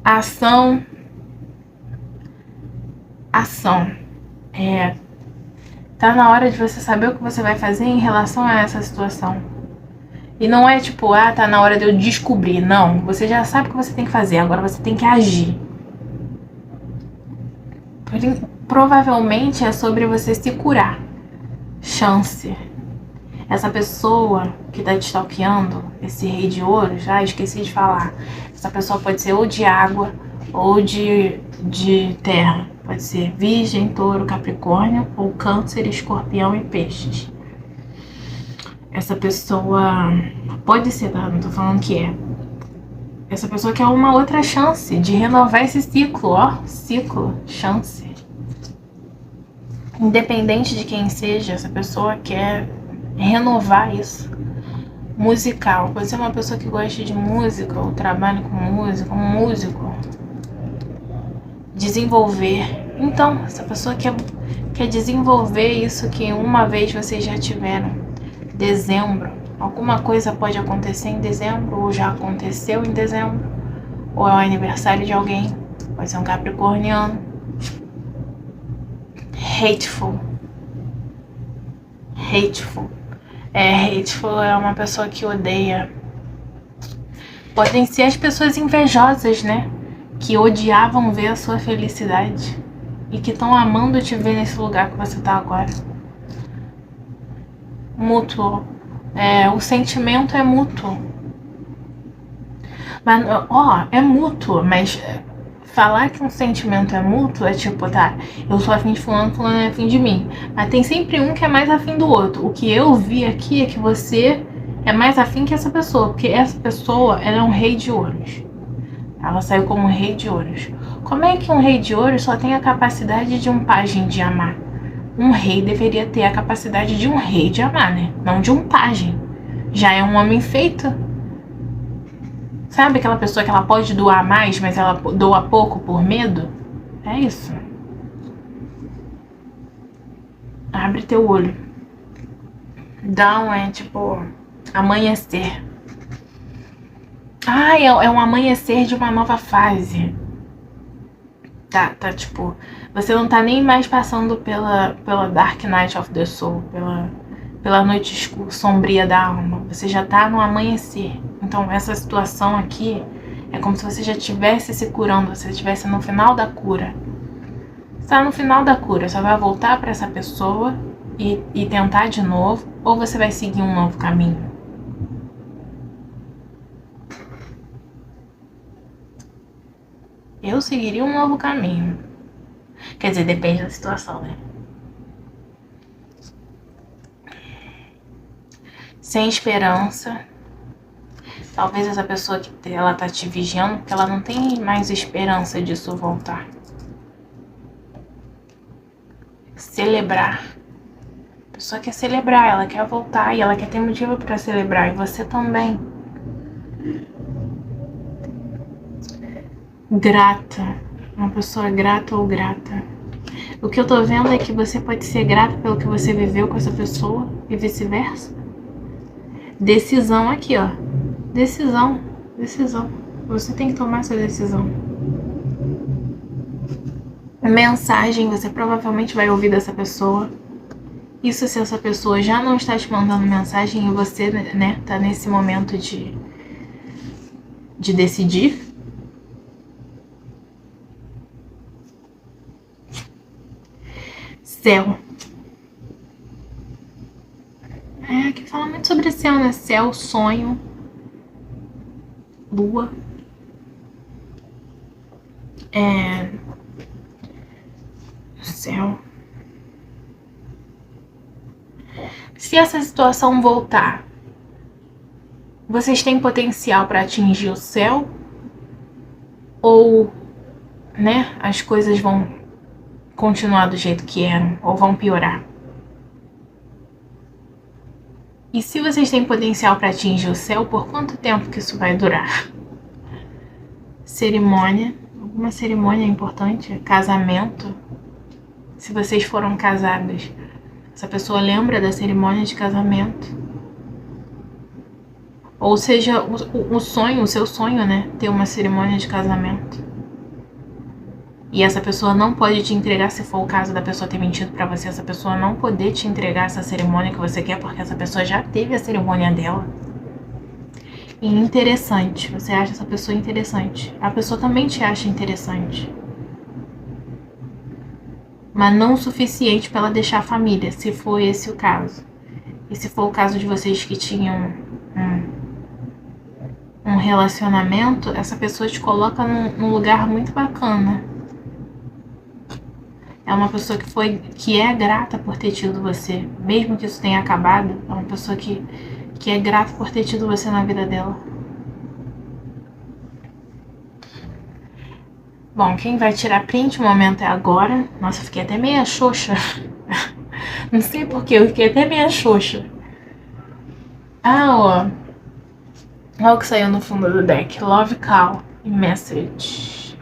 Ação. Tá na hora de você saber o que você vai fazer em relação a essa situação. E não é tipo, tá na hora de eu descobrir. Não, você já sabe o que você tem que fazer. Agora você tem que agir. Provavelmente é sobre você se curar. Chance. Essa pessoa que tá te stalkeando, esse rei de ouros, esqueci de falar. Essa pessoa pode ser ou de água ou de terra. Pode ser Virgem, Touro, Capricórnio ou Câncer, Escorpião e Peixes. Essa pessoa pode ser, tá? Não tô falando que é. Essa pessoa quer uma outra chance de renovar esse ciclo, ciclo, chance. Independente de quem seja, essa pessoa quer renovar isso. Musical, pode ser uma pessoa que gosta de música ou trabalha com música, um músico. Desenvolver. Então, essa pessoa quer desenvolver isso que uma vez vocês já tiveram. Dezembro. Alguma coisa pode acontecer em dezembro, ou já aconteceu em dezembro, ou é o aniversário de alguém. Pode ser um capricorniano. Hateful. Hateful é uma pessoa que odeia. Podem ser as pessoas invejosas, né? Que odiavam ver a sua felicidade e que estão amando te ver nesse lugar que você tá agora. Mútuo. O sentimento é mútuo. Mas, é mútuo, mas falar que um sentimento é mútuo é tipo, tá, eu sou afim de fulano, fulano é afim de mim. Mas tem sempre um que é mais afim do outro. O que eu vi aqui é que você é mais afim que essa pessoa, porque essa pessoa, ela é um rei de ouros. Ela saiu como um rei de ouros. Como é que um rei de ouros só tem a capacidade de um pajem de amar? Um rei deveria ter a capacidade de um rei de amar, né? Não de um pajem. Já é um homem feito. Sabe aquela pessoa que ela pode doar mais, mas ela doa pouco por medo? É isso. Abre teu olho. Down é tipo amanhecer. É um amanhecer de uma nova fase. Tá tipo, você não tá nem mais passando pela Dark Night of the Soul, pela noite sombria da alma. Você já tá no amanhecer. Então essa situação aqui é como se você já estivesse se curando, você estivesse no final da cura. Você tá no final da cura, você vai voltar pra essa pessoa e tentar de novo, ou você vai seguir um novo caminho? Eu seguiria um novo caminho. Quer dizer, depende da situação, né? Sem esperança. Talvez essa pessoa que ela tá te vigiando, porque ela não tem mais esperança disso voltar. Celebrar. A pessoa quer celebrar, ela quer voltar e ela quer ter motivo pra celebrar. E você também. Grata. Uma pessoa grata ou grata. O que eu tô vendo é que você pode ser grato pelo que você viveu com essa pessoa e vice-versa. Decisão aqui, ó. Decisão. Você tem que tomar essa decisão. Mensagem, você provavelmente vai ouvir dessa pessoa. Isso se essa pessoa já não está te mandando mensagem e você, né, tá nesse momento de decidir. Céu. Aqui fala muito sobre céu, né? Céu, sonho, lua. Céu. Se essa situação voltar, vocês têm potencial para atingir o céu? Ou, né, as coisas vão continuar do jeito que eram, ou vão piorar? E se vocês têm potencial para atingir o céu, por quanto tempo que isso vai durar? Cerimônia. Alguma cerimônia importante? Casamento. Se vocês foram casados, essa pessoa lembra da cerimônia de casamento. Ou seja, o sonho, o seu sonho, né? Ter uma cerimônia de casamento. E essa pessoa não pode te entregar, se for o caso da pessoa ter mentido pra você, essa pessoa não poder te entregar essa cerimônia que você quer, porque essa pessoa já teve a cerimônia dela. E interessante, você acha essa pessoa interessante. A pessoa também te acha interessante. Mas não o suficiente pra ela deixar a família, se for esse o caso. E se for o caso de vocês que tinham um relacionamento, essa pessoa te coloca num lugar muito bacana. É uma pessoa que é grata por ter tido você. Mesmo que isso tenha acabado, é uma pessoa que é grata por ter tido você na vida dela. Bom, quem vai tirar print, o momento é agora. Nossa, eu fiquei até meia xoxa. Não sei porquê, eu fiquei até meia xoxa. Ó. Olha o que saiu no fundo do deck. Love Call e Message.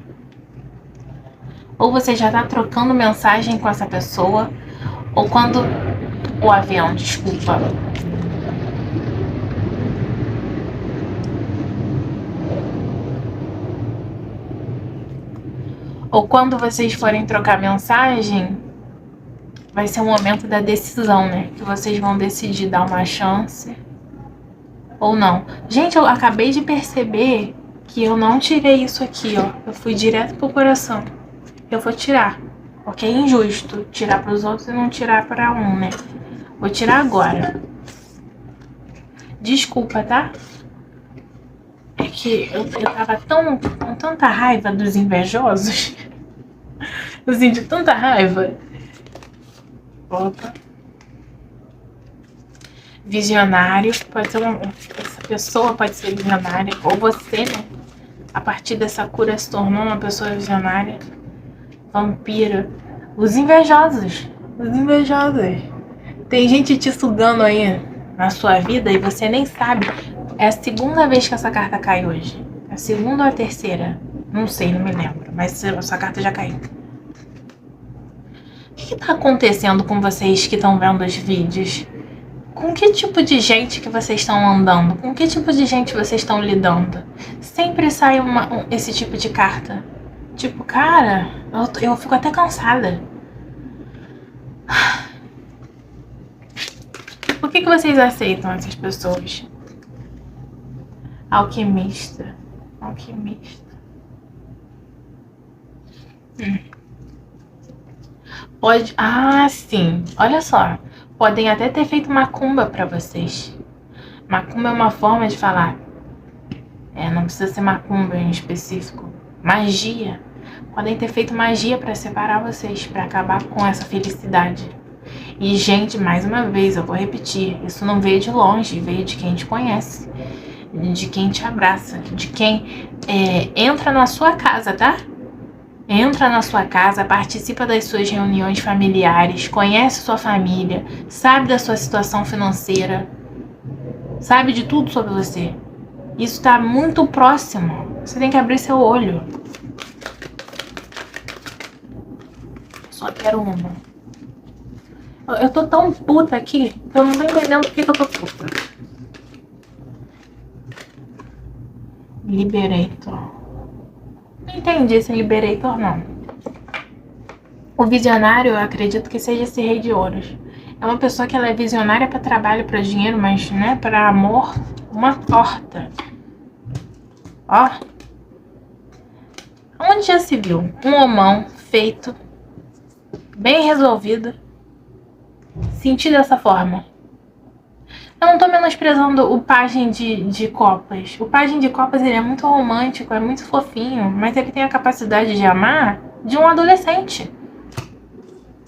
Ou você já tá trocando mensagem com essa pessoa, ou quando o avião, desculpa. Ou quando vocês forem trocar mensagem, vai ser o momento da decisão, né? Que vocês vão decidir dar uma chance ou não. Gente, eu acabei de perceber que eu não tirei isso aqui, ó. Eu fui direto pro coração. Eu vou tirar, porque é injusto tirar pros outros e não tirar pra um, né? Vou tirar agora. Desculpa, tá? É que eu tava com tanta raiva dos invejosos. Eu senti tanta raiva. Opa. Visionário. Pode ser essa pessoa pode ser visionária. Ou você, né? A partir dessa cura se tornou uma pessoa visionária. Vampiro. Os invejosos. Tem gente te sugando aí na sua vida e você nem sabe. É a segunda vez que essa carta cai hoje. A segunda ou a terceira? Não sei, não me lembro. Mas essa carta já caiu. O que tá acontecendo com vocês que estão vendo os vídeos? Com que tipo de gente que vocês estão andando? Com que tipo de gente vocês estão lidando? Sempre sai esse tipo de carta. Tipo, cara, eu fico até cansada. Por que vocês aceitam essas pessoas? Alquimista. Pode... Ah, sim. Olha só. Podem até ter feito macumba pra vocês. Macumba é uma forma de falar. Não precisa ser macumba em específico. Magia. Podem ter feito magia pra separar vocês, pra acabar com essa felicidade. E, gente, mais uma vez, eu vou repetir. Isso não veio de longe, veio de quem te conhece. De quem te abraça. De quem entra na sua casa, tá? Entra na sua casa, participa das suas reuniões familiares, conhece sua família, sabe da sua situação financeira, sabe de tudo sobre você. Isso tá muito próximo. Você tem que abrir seu olho. só quero uma. Eu tô tão puta aqui que eu não tô entendendo por que eu tô puta. Liberator. Não entendi esse Liberator, não. O visionário, eu acredito que seja esse rei de ouros. É uma pessoa que ela é visionária para trabalho, para dinheiro, mas, né, para amor, uma torta. Ó. Onde já se viu um homão feito, bem resolvido, sentir dessa forma? Eu não tô menosprezando o pajem de copas. O pajem de copas, ele é muito romântico, é muito fofinho, mas ele tem a capacidade de amar de um adolescente.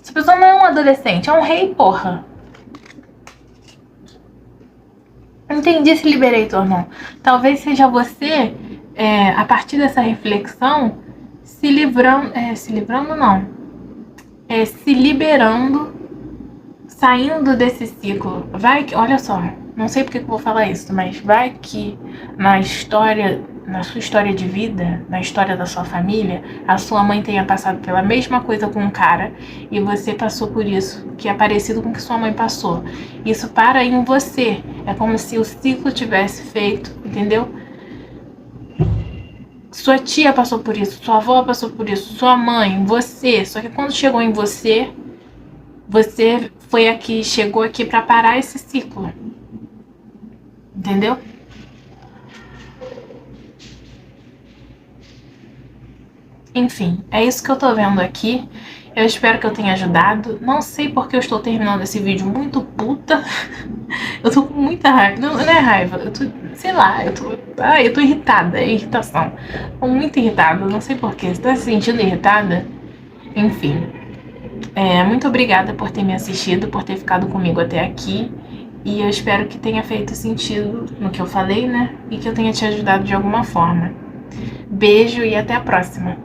Essa pessoa não é um adolescente, é um rei, porra. Não entendi esse Liberator, não. Talvez seja você, a partir dessa reflexão, se livrando... se livrando, não. Se liberando, saindo desse ciclo. Vai que... Olha só, não sei porque que eu vou falar isso, mas vai que na sua história de vida, na história da sua família, a sua mãe tenha passado pela mesma coisa com um cara e você passou por isso, que é parecido com o que sua mãe passou. Isso para em você. É como se o ciclo tivesse feito, entendeu? Sua tia passou por isso, sua avó passou por isso, sua mãe, você. Só que quando chegou em você, você chegou aqui para parar esse ciclo. Entendeu? Enfim, é isso que eu tô vendo aqui. Eu espero que eu tenha ajudado. Não sei porque eu estou terminando esse vídeo muito puta. Eu tô com muita raiva. Não é raiva, eu tô... Sei lá, eu tô irritada. É irritação. Tô muito irritada, não sei porquê. Você tá se sentindo irritada? Enfim. Muito obrigada por ter me assistido, por ter ficado comigo até aqui. E eu espero que tenha feito sentido no que eu falei, né? E que eu tenha te ajudado de alguma forma. Beijo e até a próxima.